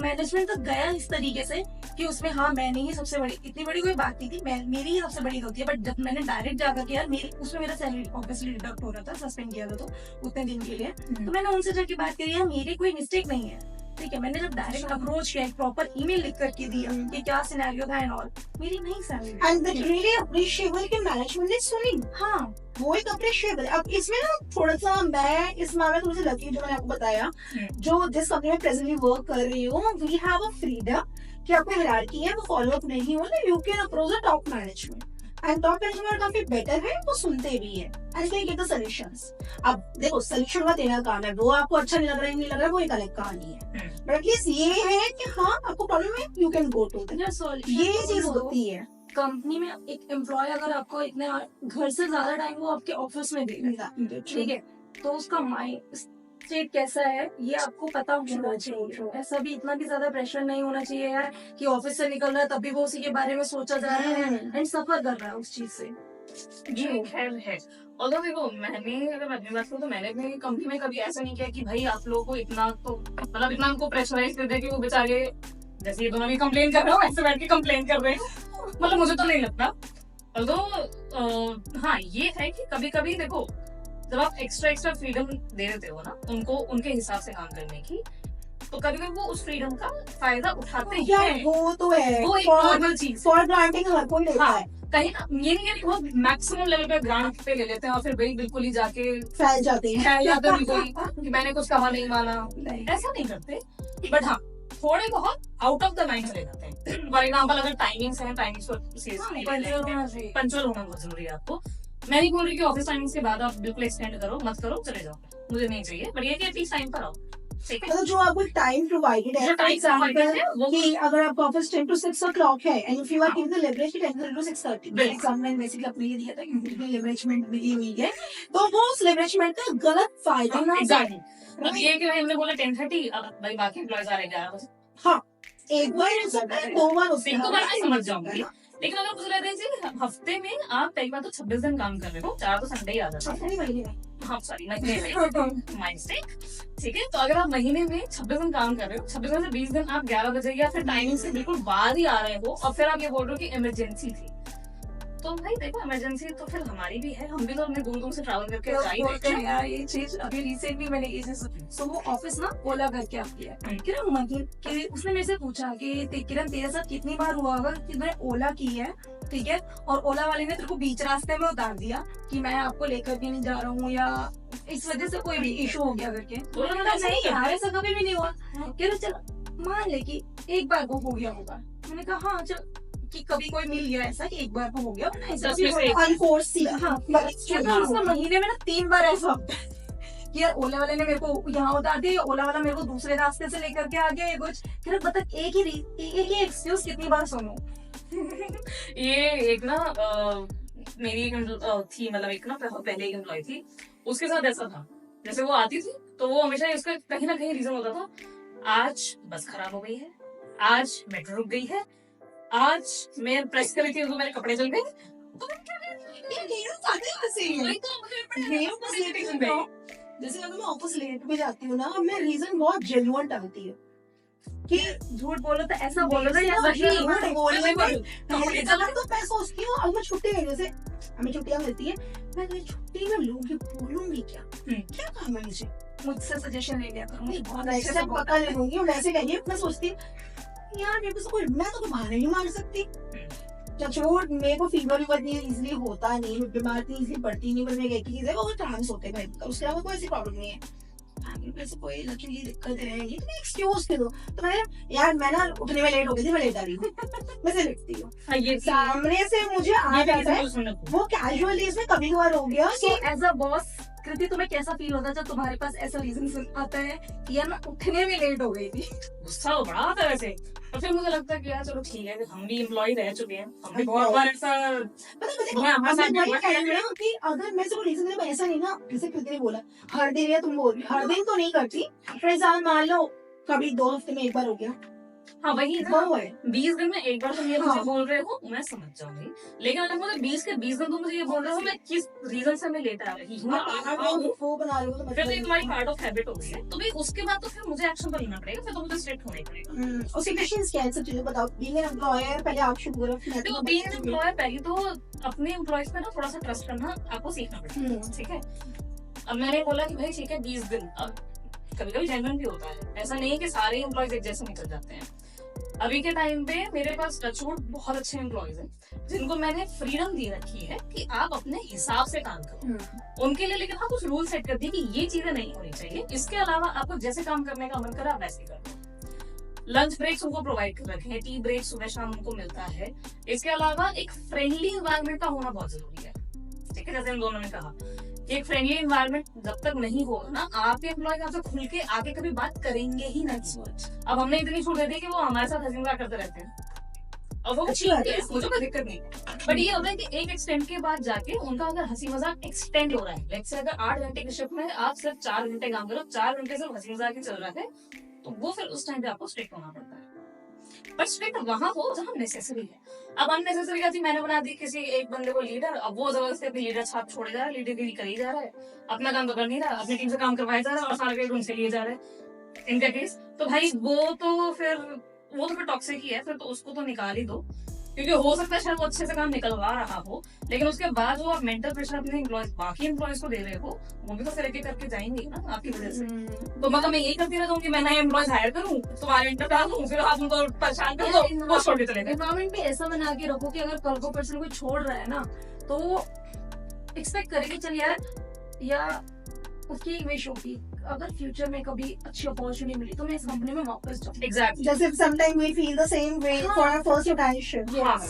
मैनेजमेंट तक गया इस तरीके से कि उसमें हाँ मैंने ही सबसे बड़ी, इतनी बड़ी कोई बात नहीं थी, मेरी ही सबसे बड़ी गलती है, बट जब मैंने डायरेक्ट जाकर कि यार मेरी उसमें मेरा सैलरी ऑब्वियसली डिडक्ट हो रहा था, सस्पेंड किया था तो उतने दिन के लिए, तो मैंने उनसे जाके बात करी यार मेरी कोई मिस्टेक नहीं है, ठीक है। मैंने जब डायरेक्ट अप्रोच किया, एक प्रॉपर ईमेल लिख करके दिया कि क्या सिनेरियो था एंड ऑल, मेरी नहीं salary. And that really appreciable कि मैनेजमेंट ने सुनी, हाँ वो एक अप्रिशिएबल। अब इसमें ना थोड़ा सा मैं इस मामले में थोड़ी सी लकी, जो मैंने आपको बताया, जो जिस कंपनी में प्रेजेंटली वर्क कर रही हूँ, वी हैव अ फ्रीडम कि आपको हायरार्की है वो फॉलो अप नहीं हो ना, you can approach the top management and top management काफी बेटर है, वो सुनते भी है and they give the solutions. अब देखो सोल्यूशन का तेरा काम है, वो आपको अच्छा नहीं लग रहा है नहीं लग रहा है, वो एक अलग कहानी है, बट एटलीस्ट ये है कि हाँ आपको प्रॉब्लम है, यू कैन गो टू ये चीज होती है। कंपनी में एक एम्प्लॉय अगर आपको इतने घर से ज्यादा टाइम वो आपके ऑफिस में देगा, ठीक है, तो उसका माइंड स्टेट कैसा है ये आपको पता होना चाहिए। ऐसा भी इतना भी ज्यादा प्रेशर नहीं होना चाहिए यार कि ऑफिस से निकल रहा है तब भी वो उसी के बारे में सोचा जा रहा है एंड सफर कर रहा है उस चीज से। ये खैर है। और देखो मैंने अगर अपनी बात करूँ तो मैंने अपनी कंपनी में कभी ऐसा नहीं किया कि भाई आप लोगों को इतना तो मतलब इतना उनको प्रेशराइज कर दे कि वो बेचारे जैसे ये दोनों भी कंप्लेन कर रहे हो ऐसे बैठ के कंप्लेन कर रहे हैं मतलब मुझे तो नहीं लगता। तो हाँ ये है कि कभी कभी देखो जब आप एक्स्ट्रा फ्रीडम दे देते हो ना उनको उनके हिसाब से काम करने की, तो कभी कभी वो उस फ्रीडम का फायदा उठाते ही यार हैं। वो तो है, वो एक नॉर्मल चीज फॉर ग्रांटिंग हर कोई लेता हाँ, है, कहीं ये नहीं है कि वो मैक्सिमम लेवल पे ग्रांट पे ले लेते हैं और फिर भाई बिल्कुल ही जाके फैल जाते हैं। या तो बिल्कुल कि मैंने कुछ कहा नहीं माना, ऐसा नहीं करते। बट हाँ थोड़े बहुत आउट ऑफ द लाइन चले जाते हैं। फॉर एग्जाम्पल अगर टाइमिंग्स है, टाइमिंग्स पंचुअल होना बहुत जरूरी है आपको। मैं नहीं बोल रही कि ऑफिस टाइमिंग्स के बाद आप बिल्कुल एक्सटेंड करो, मत करो, चले जाओ, मुझे नहीं चाहिए, बट ये कि एटलीस्ट टाइम पर आओ, ठीक है। मतलब जो आपको टाइम प्रोवाइडेड है, जो फॉर time provided एग्जांपल है, वो कि अगर आपका ऑफिस 10 to 6 o'clock है एंड इफ यू आर हाँ। गिविंग द लेवरेज 10 to 6:30, बिल्कुल। एग्जाम में बेसिकली अपने लिए दिया था कि लेवरेजमेंट मिली हुई है, तो वो उस लेवरेजमेंट का गलत फायदा ना एग्जैक्टली। अब ये कि भाई हमने बोला 10:30, अब भाई बाकी एम्प्लॉयज आ रहे 11 बजे, हाँ एक बार हो सकता है, दो बार हो एक सकता तो बार है, मैं समझ जाऊंगी। लेकिन अगर मुझे लगता है जी हफ्ते में आप पहली बार तो 26 दिन काम कर रहे हो, 4 तो संडे ही आ जाता है। नहीं महीने में। हाँ सॉरी महीने में, माय मिस्टेक, ठीक है। तो अगर आप महीने में 26 दिन काम कर रहे हो, 26 में से 20 दिन आप 11 बजे या फिर टाइमिंग से बिल्कुल बाद ही आ रहे हो और फिर आप ये बोल रहे हो कि इमरजेंसी थी, तो भाई देखो इमरजेंसी तो फिर हमारी भी है, हम भी तो अपने दूर दूर से ट्रैवल करके जा ही बोलते रहे हैं हैं। यार ये चीज अभी रिसेंटली मैंने ये चीज सो वो ऑफिस ना ओला करके आप किया है। किरण महीन कि उसने मेरे से पूछा कि किरण तेरे साथ कितनी बार हुआ होगा कि तूने ओला की है, ठीक है, और ओला वाले ने तेरे को बीच रास्ते में उतार दिया कि मैं आपको लेकर के नहीं जा रहा हूँ या इस वजह से कोई भी इशू हो गया करके। तो ओला मैंने कहा ऐसा नहीं नहीं यार करते। ऐसा कभी भी नहीं हुआ। कह रहे चल मान ले कि एक बार को हो गया होगा। मैंने कहा हाँ चल कि कभी कोई मिल गया ऐसा कि एक बार को हो गया, वरना ऐसा 10 भी में से होता है। Unforeseen, हाँ हाँ, उसका महीने में ना 3 बार ऐसा होता है कि यार ओला वाले ने मेरे को यहाँ उतार दिया, ओला वाला मेरे को दूसरे रास्ते से लेकर के आ गया, ये कुछ फिर बता एक ही एक्सक्यूज कितनी बार सुनो। ये एक ना मेरी एक थी, मतलब एक ना पहले एक एम्प्लॉय थी, उसके साथ ऐसा था, जैसे वो आती थी तो वो हमेशा उसका कहीं ना कहीं रीजन होता था, आज बस खराब हो गई है, आज मेट्रो रुक गई है, आज मैं प्रेस कर रही थी तो मेरे कपड़े जल गए, तो मैंने क्या किया? ये मेरे साथ है वैसे ही। वही तो मुझे मेरे पास लेट है, जैसे अगर मैं ऑफिस लेट भी जाती हूँ ना, मैं रीजन बहुत जेन्युइन डालती हूँ कि झूठ बोलो तो ऐसा बोलो ना या वही वही झूठ बोलने में कपड़े अगर तो मैं सोचती हूँ अब मैं छुट्टी है, जैसे हमें छुट्टियां मिलती है, मैं तो छुट्टी में लूंगी, बोलूंगी क्या काम है मुझे, मुझसे सजेशन ले लिया करो, मुझे बहुत अच्छे वैसे से पका ले लूंगी और वैसे कहिए। मैं सोचती हूँ यार मेरे को कोई, मैं तो बहाने नहीं मार सकती। चचोट मेरे को फीवर वीवर नहीं इजिली होता नहीं, बीमार इतनी इजिली पड़ती नहीं, बस मेरे एक ही चीज है वो ट्रांस होते हैं, उसके अलावा कोई ऐसी प्रॉब्लम नहीं है। ऐसे कोई लड़की की दिक्कत है ये तो एक्सक्यूज दे दो। तो मैं यार मैं ना उठने में लेट हो गई थी, मैं लेट आ रही हूँ मैं से लिखती हूँ, हाँ ये सामने से मुझे आ जाता है वो कैजुअल डेज में कभी कभार हो गया सो कि एज अ बॉस कृति तुम्हें कैसा फील होता है जब तुम्हारे पास ऐसा रीजन आता है कि यार मैं उठने में लेट हो गई थी? गुस्सा तो बड़ा आता है वैसे, और फिर मुझे लगता है कि यार चलो ठीक है, हम भी एम्प्लॉय रह चुके हैं, हम भी बहुत बार ऐसा हमारे साथ भी हुआ है। कि अगर मैं से कोई रीजन दे ऐसा नहीं ना, जैसे कृति ने बोला हर दिन, या तुम बोल रही हर दिन तो नहीं करती, फॉर एग्जाम्पल मान लो कभी 2 हफ्ते में एक बार हो गया, हाँ वही ना, वो है 20 दिन में एक बार तुम ये हाँ। मुझे बोल रहे हो मैं समझ जाऊंगी, लेकिन अगर मुझे 20 के 20 दिन तुम मुझे ये बोल रहे हो मैं किस रीजन से मैं लेट आ रही हूँ, वो बना रहे हो तो फिर तो ये मतलब तुम्हारी पार्ट ऑफ हैबिट हो गई है, तो भाई उसके बाद तो फिर मुझे एक्शन तो लेना पड़ेगा, फिर तो मुझे स्ट्रिक्ट होना ही पड़ेगा। उसके क्वेश्चंस क्या है, सब चीजें बताओ। बीइंग एन एम्प्लॉयर पहले आप शुरू करो, फिर मैं देखो बीइंग एम्प्लॉयर पहले तो अपने एम्प्लॉयज पे ना थोड़ा सा ट्रस्ट करना आपको सीखना पड़ेगा, ठीक है। अब मैंने बोला कि भाई ठीक है 20 दिन, अब कभी कभी जेन्युइन भी होता है, ऐसा नहीं है कि सारे एम्प्लॉयज एक जैसे निकल जाते हैं। अभी के टाइम पे मेरे पास टचवुड बहुत अच्छे एम्प्लॉयज हैं जिनको मैंने फ्रीडम दी रखी है कि आप अपने हिसाब से काम करो उनके लिए, लेकिन हाँ कुछ रूल सेट कर दिए कि ये चीजें नहीं होनी चाहिए, इसके अलावा आपको जैसे काम करने का मन करा वैसे कर लो। लंच ब्रेक्स उनको प्रोवाइड कर रखे हैं, टी ब्रेक सुबह शाम उनको मिलता है। इसके अलावा एक फ्रेंडली एनवायरनमेंट का होना बहुत जरूरी है, ठीक है। जैसे इन दोनों ने कहा एक फ्रेंडली एनवायरनमेंट जब तक नहीं होगा ना, आपके एम्प्लॉय आपसे खुल के आगे कभी बात करेंगे ही नहीं। अब हमने इतनी छूट दे दी कि वो हमारे साथ हंसी मजाक करते रहते हैं, और वो अच्छी बात है, मुझे कोई दिक्कत नहीं, बट ये होता है कि एक एक्सटेंड के बाद जाके उनका अगर हंसी मजाक एक्सटेंड हो रहा है, लेट्स से अगर 8 घंटे की शिफ्ट में आप सिर्फ 4 घंटे काम करो, 4 घंटे सिर्फ हंसी मजाक ही चल रहा है, तो वो फिर उस टाइम पे आपको स्ट्रिक्ट होना पड़ता है। पर स्ट्रिक्ट वहां हो जहां नेसेसरी है। अब अननेसेसरी का थी मैंने बना दी किसी एक बंदे को लीडर, अब वो जबरदस्ती अपनी लीडर छाप छोड़े जा रहा है, लीडरगिरी कर ही जा रहा है, अपना काम तो कर नहीं रहा, अपनी टीम से काम करवाया जा रहा है और सारे क्रेडिट उनसे लिए जा रहे हैं इनका केस। तो भाई वो तो फिर टॉक्सिक ही है, फिर तो उसको तो निकाल ही दो, क्योंकि हो सकता है शायद वो अच्छे से काम निकलवा रहा हो, लेकिन उसके बाद जो आप मेंटल प्रेशर अपने एम्प्लॉयज बाकी एम्प्लॉयज को दे रहे हो, वो भी तो फिर एक करके जाएंगे ना आपकी वजह से। तो मतलब मैं यही करती रहूँ कि मैं नए एम्प्लॉयज हायर करूँ, तुम्हारे इंटर डालूं, फिर आप उनको परेशान कर दो, वो छोड़ के चले गए। एनवायरनमेंट भी ऐसा बना के रखो कि अगर कल को पर्सन कोई छोड़ रहा है ना, तो वो एक्सपेक्ट करे कि चल यार, या उसकी एक विश होगी अगर फ्यूचर में कभी अच्छी अपॉर्चुनिटी मिली तो मैं इस कंपनी में वापस जाऊँ। एग्जैक्टली, जैसे sometime we feel the same way for our first rotation.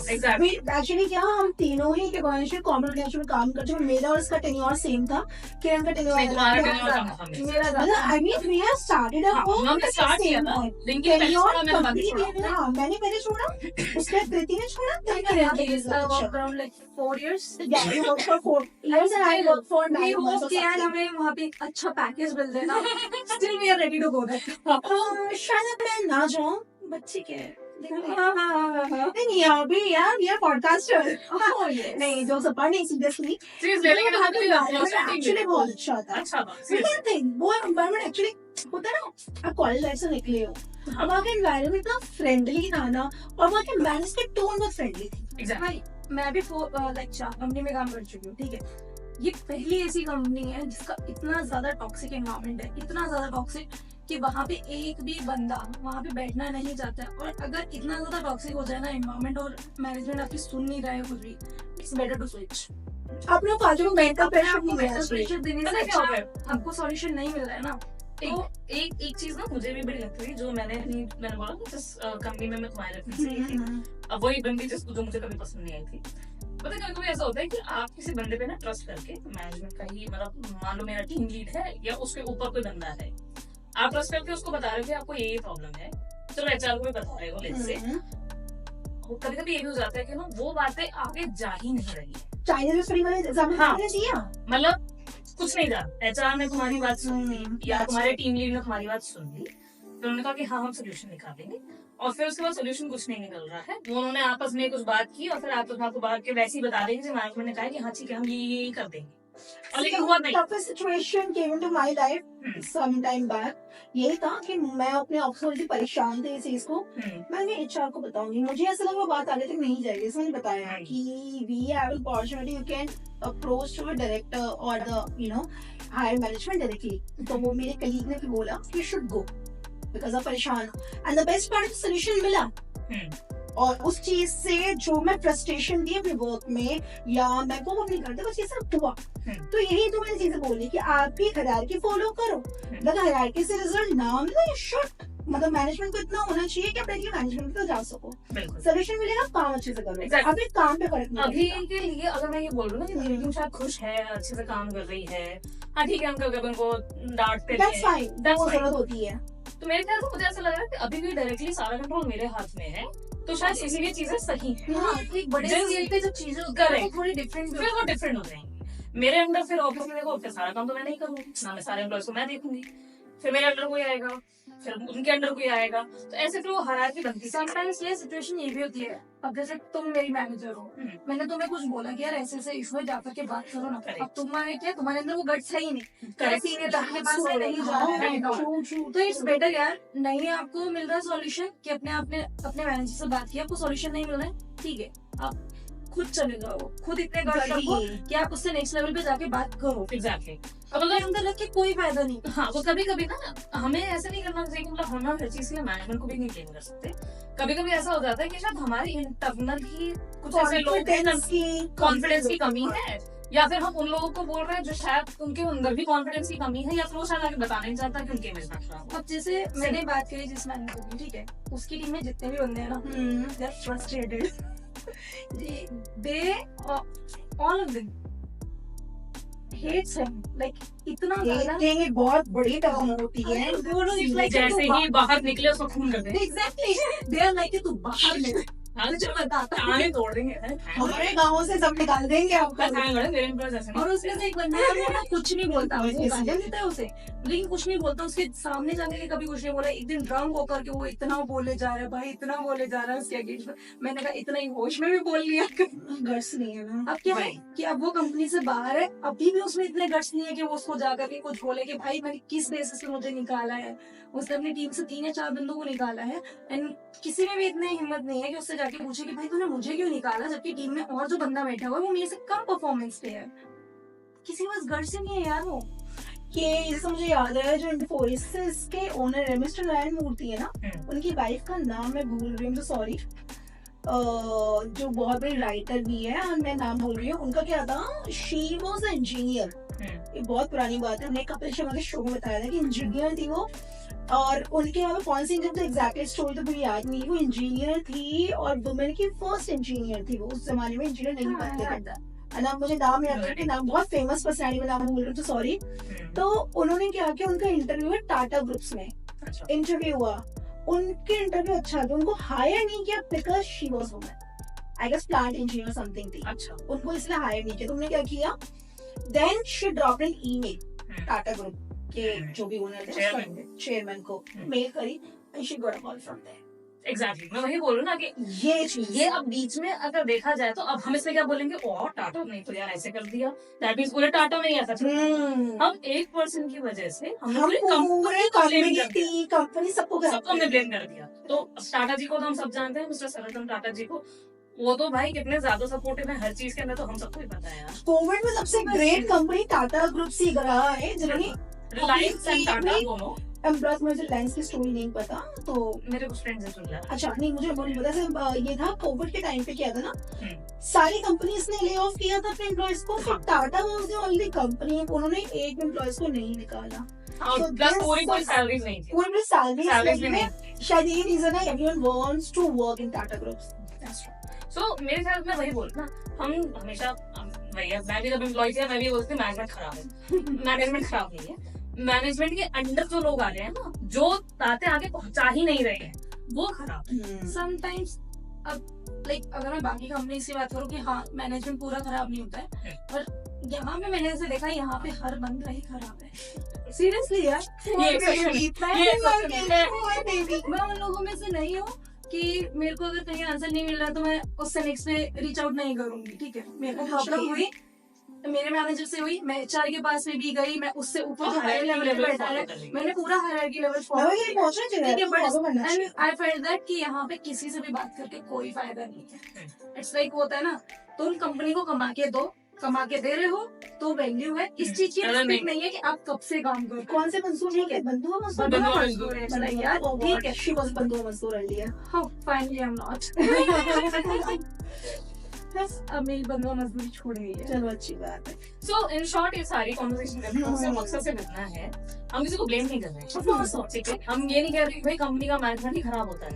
Exactly. Actually क्या हम तीनों ही के कॉन्शियल कॉमन ऑर्गेनाइजेशन में काम करते हैं, मेरा और इसका टेन्योर सेम था, किरण का टेन्योर तुम्हारा tenure कम था मेरे से। मेरा मतलब I mean we have started हाँ, हमने स्टार्ट किया था, लिंक्डइन पे टेन्योर मैंने बाद में छोड़ा। कंप्लीट। हां मैंने पहले छोड़ा, उसके बाद कृति ने छोड़ा, then किरण ने work around like 4 years। Yeah, you worked for 4 years and I worked for 9 We months hope or कि यार something. हमें वहाँ पे एक अच्छा पैकेज मिल जाए ना। Still we are ready to go there। शायद मैं ना जाऊं, बच्चे के हाँ, हाँ, हाँ। नहीं अभी यार ये पॉडकास्टर Oh, yes। नहीं जो सपा नहीं सीरियसली सीरियसली, लेकिन एक्चुअली बहुत अच्छा था। अच्छा था, Second thing, वो एनवायरनमेंट एक्चुअली होता है ना, आप कॉलेज लाइफ से निकले हो और वहाँ का एनवायरनमेंट इतना फ्रेंडली था ना, और वहाँ के मैनेजर की टोन बहुत फ्रेंडली थी। एग्जैक्टली। भाई मैं भी 4 कंपनी में काम कर चुकी हूँ, ठीक है। ये पहली ऐसी कंपनी है जिसका इतना ज्यादा टॉक्सिक एनवायरनमेंट है, इतना ज्यादा टॉक्सिक कि वहाँ पे एक भी बंदा वहाँ पे बैठना नहीं चाहता है। और अगर इतना ज्यादा टॉक्सिक हो जाए ना एनवायरनमेंट और मैनेजमेंट आपकी सुन नहीं रहा है कुछ भी, इट्स बेटर टू स्विच। आप लोग फालतू में मेंटल प्रेशर आपको नहीं लेना मेंटल चाहिए। प्रेशर देने पता से क्या अच्छा होगा? आपको सॉल्यूशन नहीं मिल रहा है ना, तो एक चीज ना मुझे भी बड़ी लगती है, जो मैंने बोला ना जिस कंपनी में मैं तुम्हारे रेफरेंस से गई थी, अब वही बंदी जिसको जो मुझे कभी पसंद नहीं आई थी। पता है कभी कभी ऐसा होता है कि आप किसी बंदे पे ना ट्रस्ट करके, मैनेजमेंट का ही मतलब मान लो मेरा टीम लीड है या उसके ऊपर कोई बंदा है, आप ट्रस्ट करके उसको बता रहे हो कि आपको ये प्रॉब्लम है, चलो एचआर को भी बता रहे हो, लेट्स से कभी कभी ये भी हो जाता है कि ना वो बातें आगे जा ही नहीं रही है। चाइनीज में फ्री वाले एग्जाम हाँ। देना चाहिए। मतलब कुछ नहीं जा, एचआर ने तुम्हारी बात सुन ली या अच्छा। तुम्हारे टीम लीड ने तुम्हारी बात सुन ली, फिर उन्होंने कहा कि हाँ हम सोल्यूशन निकालेंगे, और फिर उसके बाद सोल्यूशन कुछ नहीं निकल रहा है। वो उन्होंने आपस में कुछ बात की और फिर आपस में आपको बात के वैसे ही बता देंगे, मैनेजमेंट ने कहा कि हाँ ठीक है हम ये कर देंगे, और लेकिन हुआ नहीं। toughest situation came into my life some time back. यही था कि मैं अपने ऑफिस से परेशान थे इस चीज को। मैंने एचआर को बताऊंगी, मुझे ऐसा लगा वो बात आगे तक नहीं जाएगी, इसने बताया कि we have opportunity, you can approach to a director or the higher management directly. तो वो मेरे कलीग ने भी बोला you should go because आप परेशान हो, and the best part of the solution मिला। और उस चीज से जो मैं फ्रस्ट्रेशन थी अपने वर्क में या मैं वो नहीं करते, बस ये सब हुआ। तो यही तो मैंने चीजें बोली कि आप भी हायरार्की फॉलो करो, अगर हायरार्की से रिजल्ट ना मिले यू शुड, मतलब मैनेजमेंट को इतना होना चाहिए कि आप डायरेक्टली मैनेजमेंट तक जा सको, सोल्यूशन मिलेगा, काम अच्छे से करो, आप एक काम पे फर्क अभी के लिए अगर मैं ये बोल रहा हूँ ना कि शायद खुश है, अच्छे से काम कर रही है, हाँ ठीक है हम कभी उनको डांटते हैं, वो जरूरत होती है। तो मेरे ख्याल से मुझे ऐसा लग रहा है कि अभी भी डायरेक्टली सारा कंट्रोल मेरे हाथ में है, तो शायद इसीलिए चीजें सही हैं। हाँ, एक बड़े स्केल पे जब चीजें करेक्ट थोड़ी डिफरेंट, फिर वो डिफरेंट हो जाएंगी। मेरे अंडर फिर ऑफिस में देखो, फिर सारा काम तो मैं नहीं करूंगी ना, मैं सारे एम्प्लॉयज को मैं देखूंगी, फिर मेरे अंडर कोई आएगा, फिर उनके अंडर कोई आएगा, तो ऐसे फिर वो हायरार्की बनती है। समटाइम्स ये सिचुएशन ये भी होती है, अब जैसे तुम मेरी मैनेजर हो, मैंने तुम्हें कुछ बोला कि यार ऐसे ऐसे इशू है, जाकर के बात करो ना, अब तुम्हारे क्या, तुम्हारे अंदर वो गट्स है ही नहीं, सीनियर के पास से नहीं जा रहा है, तो इट्स बेटर यार, नहीं आपको मिल रहा है सॉल्यूशन कि अपने मैनेजर से बात की, आपको सॉल्यूशन नहीं मिल रहा है, ठीक है आप खुद चले जाओ, खुद इतने गट्स रखो कि आप उससे नेक्स्ट लेवल पे जाके बात करो। एग्जैक्टली, अब अगर अंदर रख के कोई फायदा नहीं। हाँ, तो कभी कभी ना हमें ऐसा नहीं करना चाहिए, मतलब हम हर चीज के लिए मैनेजमेंट को भी नहीं ब्लेम कर सकते। कभी कभी ऐसा हो जाता है कि शायद हमारी इंटरनल ही कुछ ऐसे लोग हैं, कॉन्फिडेंस की कमी है, या फिर हम उन लोगों को बोल रहे हैं जो शायद उनके अंदर भी कॉन्फिडेंस की कमी है, या फिर वो शायद आगे बताना नहीं चाहता कि उनके इमेज ना खराब हो। अब जैसे मैंने बात करी जिस मैनेजर की, ठीक है, उसकी टीम में जितने भी बंदे हैं ना, they are frustrated, they all of them hates him, like इतना ज्यादा, ये बहुत बड़ी टर्म होती है, जैसे ही बाहर निकले उसको खून कर दे। एग्जैक्टली, दे आर लाइक तू बाहर निकल, आने तोड़ देंगे, हमारे गाँव से सब निकाल देंगे आपको। और उसमें से एक बंदा है वो ना कुछ नहीं बोलता, वो गालियां देता है उसे, लेकिन कुछ नहीं बोलता, उसके सामने जाने के कभी कुछ नहीं बोला। एक दिन ड्रंक होकर के वो इतना बोले जा रहा है, भाई इतना बोले जा रहा है उसके अगेंस्ट में, मैंने कहा इतना ही होश में भी बोल लिया, गट्स नहीं है ना। अब क्या है कि अब वो कंपनी से बाहर है, अभी भी उसमें इतने गट्स नहीं है कि वो उसको जाकर के कुछ बोले कि भाई मैंने किस बेसिस पे मुझे निकाला है। उसने अपनी टीम से 3 या 4 बंदों को निकाला है, एंड किसी में भी इतनी हिम्मत नहीं है कि उससे जाके पूछे कि भाई तूने मुझे क्यों निकाला, जबकि टीम में और जो बंदा बैठा हुआ है वो मेरे से कम परफॉर्मेंस पे है। किसी के पास गट्स नहीं है यार। वो कि जैसे मुझे याद है जो इन्फोसिस के ओनर है मिस्टर नारायण मूर्ति है ना, उनकी वाइफ का नाम मैं भूल रही हूँ, तो सॉरी, जो बहुत बड़ी राइटर भी है और मैं नाम भूल रही हूँ। उनका क्या था, शी वॉज इंजीनियर, ये बहुत पुरानी बात है, हमने कपिल शर्मा के शो में बताया था कि इंजीनियर थी वो, और उनके यहाँ पे कौन सी इंजीनियर तो एग्जैक्टली स्टोरी तो मुझे याद नहीं, वो इंजीनियर थी और वुमेन की फर्स्ट इंजीनियर थी वो, उस जमाने में इंजीनियर नहीं बनते थे, नाम मुझे नाम याद है, नाम बहुत फेमस पर्सनालिटी में नाम भूल रही हूँ, तो सॉरी। तो उन्होंने क्या किया, उनका इंटरव्यू है टाटा ग्रुप्स में, इंटरव्यू हुआ, उनके इंटरव्यू अच्छा था, उनको हायर नहीं किया because she was woman, I guess plant engineer something थी, अच्छा उनको इसलिए हायर नहीं किया। तुमने क्या किया, then she dropped an email Tata group के जो भी ओनर थे चेयरमैन को मेल करी, and she got a call from there. Exactly, मैं वही बोल रही हूँ ना कि ये अब बीच में अगर देखा जाए तो अब हम इसमें क्या बोलेंगे, ओ टाटा नहीं तो यार ऐसे कर दिया, दैट मींस पूरे टाटा में ही ऐसा चला। हम एक पर्सन की वजह से हम पूरी कंपनी सबको हमने ब्लेम कर दिया। तो टाटा जी को तो हम सब जानते हैं, मिस्टर रतन टाटा जी को, वो तो भाई कितने ज्यादा सपोर्टिव है हर चीज के अंदर, तो हम सबको ही पता है यार। कोविड में सबसे ग्रेट कंपनी टाटा ग्रुप से रहा है, जिन्होंने रिलायंस एंड टाटा दोनों एम्प्लॉयज, मुझे रिलायंस की स्टोरी नहीं पता, तो मेरे कुछ फ्रेंड्स हैं सुन रहा। अच्छा नहीं, मुझे नहीं पता, ये था कोविड के टाइम पे क्या था ना, सारी कंपनीज ने ले ऑफ किया था अपने एम्प्लॉयज को, फिर Tata was the only company, उन्होंने एक एम्प्लॉयज को नहीं निकाला, पूरी सैलरीज नहीं थी, पूरी सैलरीज नहीं, शायद यही रीजन है everyone wants to work in Tata groups. So मेरे ख्याल में वही बोलना, हम हमेशा वही है, मैं भी जब एम्प्लॉय थी मैं भी बोलती मैनेजमेंट खराब है, मैनेजमेंट खराब नहीं है, मैनेजमेंट के अंडर जो लोग आ रहे हैं ना, जो बातें आगे पहुंचा ही नहीं रहे हैं, वो खराब है। समटाइम्स अब लाइक अगर मैं बाकी कंपनी से बात करूँ कि हाँ मैनेजमेंट पूरा खराब नहीं होता है, पर यहाँ पे मैंने ऐसे देखा, यहाँ पे हर बंदा ही खराब है सीरियसली यार। ये exception है। मैं उन लोगों में से नहीं हूँ कि मेरे को अगर कहीं आंसर नहीं मिल रहा तो मैं उससे नेक्स्ट में रीच आउट नहीं करूंगी, ठीक है। मेरे को प्रॉब्लम हुई, मेरे मैनेजर से हुई, मैं एचआर के पास में भी गई, मैं उससे ऊपर जो हायर लेवल पे बैठा है मैंने पूरा हायरार्की लेवल फॉलो किया, ठीक है। बट आई फेल्ट दैट कि यहाँ पे किसी से भी बात करके कोई फायदा नहीं है। इट्स लाइक होता है ना, तुम कंपनी को कमा के दो, कमा के दे रहे हो तो वैल्यू है। इस चीज की रिस्पेक्ट नहीं है कि आप कब से काम करो। कौन से मंसूर है? बंधुआ मंसूर मतलब यार ठीक है, शी वाज बंधुआ मंसूर earlier. How finally I am not. बस अब मेरी बंधुआ मजदूरी छोड़ गई है। चलो अच्छी बात है। सो इन शॉर्ट ये सारी कॉन्वर्सेशन करने का मकसद से बचना है। हम किसी को ब्लेम नहीं कर रहे, ठीक है। हम ये नहीं कह रहे कि भाई कंपनी का मैनेजमेंट ही खराब होता है।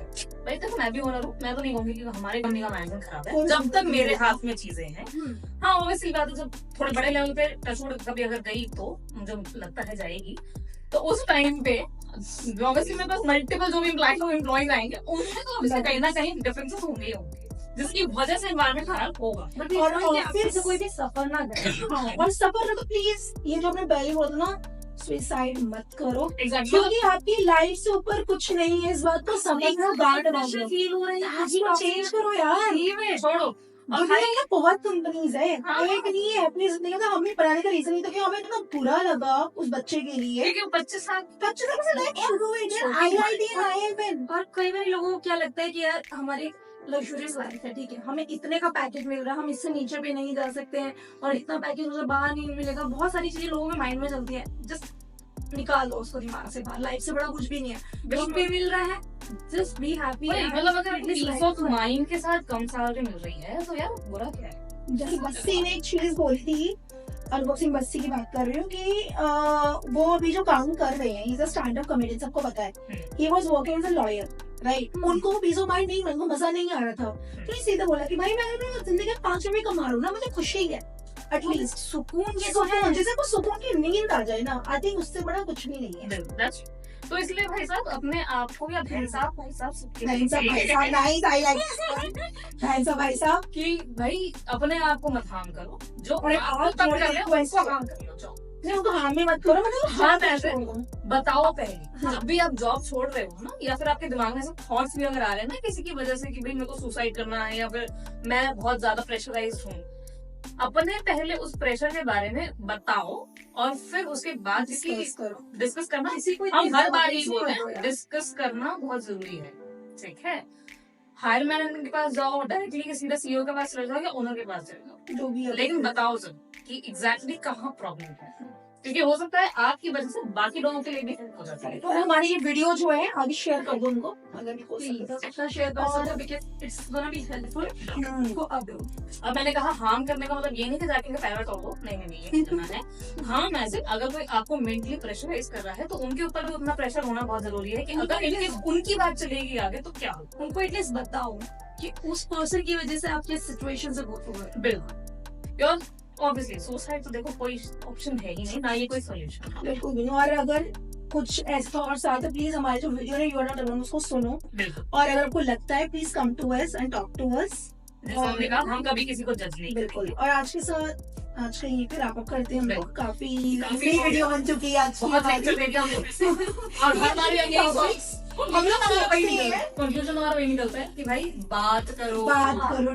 भाई तक मैं भी ओनर हूँ, मैं तो नहीं कहूंगी कि हमारे कंपनी का मैनेजमेंट खराब है जब तक मेरे हाथ में चीजें हैं। हाँ ऑब्वियसली बात है, जब थोड़े बड़े लेवल पे टचवुड कभी अगर गई तो मुझे लगता है जाएगी, तो उस टाइम पे ऑब्वियसली मेरे पास मल्टीपल जो भी एम्प्लॉइज आएंगे उनमें तो ऑब्वियसली कहीं ना कहीं डिफरेंसेस होंगे ही होंगे, जिसकी वजह से एनवायरनमेंट खराब होगा। और ऑफिस से कोई भी सफर ना करे। और सफर तो प्लीज ये जो आपने पहले बोला था ना, सुसाइड मत करो। एग्जैक्टली, क्योंकि आपकी लाइफ से ऊपर कुछ नहीं है, इस बात को समझना। गार्ड फील हो रहा है, चेंज करो यार। छोड़ो। दुनिया में बहुत कंपनीज है, हाँ। एक नहीं है। अपनी जिंदगी में हमें पढ़ाने का रीजन नहीं था कि हमें इतना बुरा लगा उस बच्चे के लिए। क्योंकि 25 साल और कई बार लोगों को क्या लगता है कि यार हमारी लग्जरियस लाइफ है, ठीक है, हमें इतने का पैकेज मिल रहा है, हम इससे नीचे पे नहीं जा सकते हैं और इतना पैकेज मुझे बाहर नहीं मिलेगा। बहुत सारी चीजें लोगों के माइंड में चलती है, जस्ट निकाल दो उसको दिमाग से बाहर। लाइफ से बड़ा कुछ भी नहीं है, जॉब पे मिल रहा है, जस्ट बी हैप्पी। मतलब अगर पीस ऑफ माइंड के साथ कम सैलरी मिल रही है तो यार बुरा क्या है। जैसे बस्सी ने एक चीज बोली थी, अनुभव सिंह बस्सी की बात कर रही हूँ कि वो अभी जो काम कर रहे हैं, is a stand up comedian, सबको पता है। He was working as a lawyer, right. उनको पीस ऑफ माइंड नहीं, उनको मजा नहीं आ रहा था, तो ये सीधा बोला कि भाई मैं जिंदगी में 5 रुपए कमा रहा हूँ ना, मुझे खुशी है, एटलीस्ट सुकून के सुकून, जैसे को सुकून की नींद आ जाए ना, आई थिंक उससे बड़ा कुछ भी नहीं है। तो इसलिए भाई साहब अपने आप को या भाई साहब भाई साहब कि भाई अपने आप को मत हार्म करो, जो आप तब कर ले वैसा काम कर लो। जाओ उनको हार्म में मत करो, मतलब हाँ ऐसे बताओ पहले, जब भी आप जॉब छोड़ रहे हो ना, या फिर आपके दिमाग में ऐसे थॉट्स भी अगर आ रहे हैं ना किसी की वजह से कि भाई मेरे को सुसाइड करना है या फिर मैं बहुत ज्यादा प्रेशराइज्ड हूँ, अपने पहले उस प्रेशर के बारे में बताओ और फिर उसके बाद डिस्कस करना। हम हर बार ही बोलते हैं डिस्कस करना बहुत जरूरी है, ठीक है। हायर मैनेजमेंट के पास जाओ, डायरेक्टली सीधा सीईओ के पास चले जाओ या ओनर के पास चले जाओ, जो भी है, लेकिन बताओ सब कि एग्जैक्टली कहाँ प्रॉब्लम है, क्योंकि हो सकता है आपकी वजह से बाकी लोगों के लिए भी हेल्प हो जाता है। तो हमारी ये वीडियो जो है आगे शेयर कर दो उनको, अगर भी हो सके शेयर कर सकते हो, because it's gonna be helpful for others. अब मैंने कहा हार्म करने का मतलब ये नहीं कि जाके इनका पैरा तोड़ दो, नहीं ये नहीं करना है। हार्म ऐसे अगर कोई आपको मेंटली प्रेशराइज कर रहा है तो उनके ऊपर भी उतना प्रेशर होना बहुत जरूरी है कि अगर इनके उनकी बात चलेगी आगे तो क्या हो। उनको एटलीस्ट बताओ कि उस पर्सन की वजह से आप किस सिचुएशन से गो थ्रू कर। बिल्कुल, ऑब्वियसली सुसाइड तो देखो कोई ऑप्शन है ही नहीं, ना ये कोई सॉल्यूशन। बिल्कुल भी नहीं। और अगर कुछ ऐसे थॉट्स आते हैं, प्लीज हमारे जो वीडियो है यू आर नॉट अलोन उसको सुनो, और अगर आपको लगता है please come to us and talk to us. हमने कहा हम कभी किसी को जज नहीं। बिल्कुल। और आज के साथ आज का यहीं पे रैप अप करते हैं हम लोग। काफी वीडियो बन चुकी है आज, बहुत लेक्चर दे दिया और हर बार ये हम लोग कंफ्यूजन और वही निकलता है कि भाई बात करो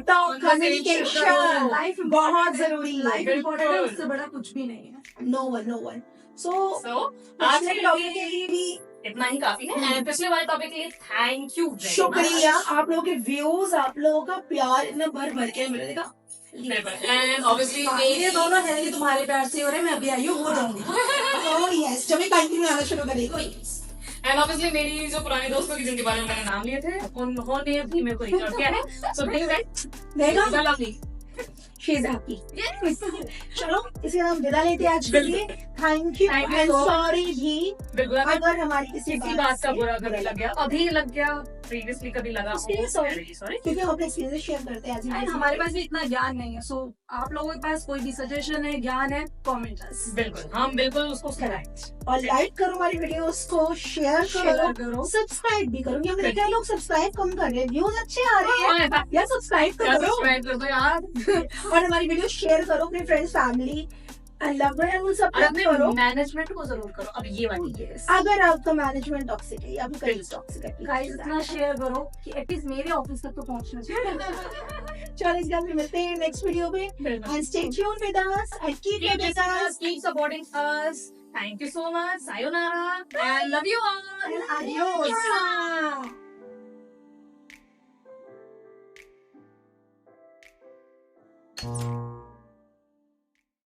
टॉक, कम्युनिकेशन लाइफ बहुत जरूरी है, लाइफ इंपॉर्टेंट है, उससे बड़ा कुछ भी नहीं है। No one. सो आज के टॉपिक के लिए भी इतना ही काफी है। एंड पिछले वाले टॉपिक के लिए थैंक यू, शुक्रिया। आप लोगों के व्यूज, आप लोगों का प्यार इतना भर के मिलेगा। एंड ऑब्वियसली ये दोनों है कि तुम्हारे प्यार से हो रहे, मैं अभी आई हूँ, हो जाऊंगी। ओह यस, जब मैं कंटिन्यू आना शुरू करेगी। एंड ऑब्वियसली मेरी जो पुराने दोस्तों की जिनके बारे में मैंने नाम लिए थे उन्होंने भी मेरे को रीच आउट किया है। सो देखा लवली, शी इज हैप्पी। चलो इसे हम विदा लेते हैं आज के लिए। थैंक यू एंड सॉरी भी अगर हमारी किसी बात का बुरा कभी लग गया, अभी लग गया, प्रीवियसली कभी लगा, सॉरी क्योंकि हम अपने एक्सपीरियंस शेयर करते हैं। हमारे पास भी इतना ज्ञान नहीं है, सो आप लोगों के पास कोई भी सजेशन है, ज्ञान है, कमेंट अस। बिल्कुल, हम बिल्कुल उसको और लाइक करो हमारी वीडियोस को, शेयर करो, सब्सक्राइब भी करो। हमने देखा लोग सब्सक्राइब कम कर रहे हैं, व्यूज अच्छे आ रहे हैं, या सब्सक्राइब करो यार। और हमारी वीडियो शेयर करो अपने फ्रेंड्स, फैमिली लेवल सब और अपने करो। मैनेजमेंट को जरूर करो। अब ये वाली केस अगर आपका मैनेजमेंट टॉक्सिक है या आपका कलीग टॉक्सिक है, गाइस इतना शेयर करो कि एटलीस्ट मेरे ऑफिस तक तो पहुंचना चाहिए। चलो इस बार मिलते हैं नेक्स्ट वीडियो में and stay tuned with us and keep keep with listening us us, keep supporting us. Thank you so much. Sayonara. I love you all. and adios. Yeah.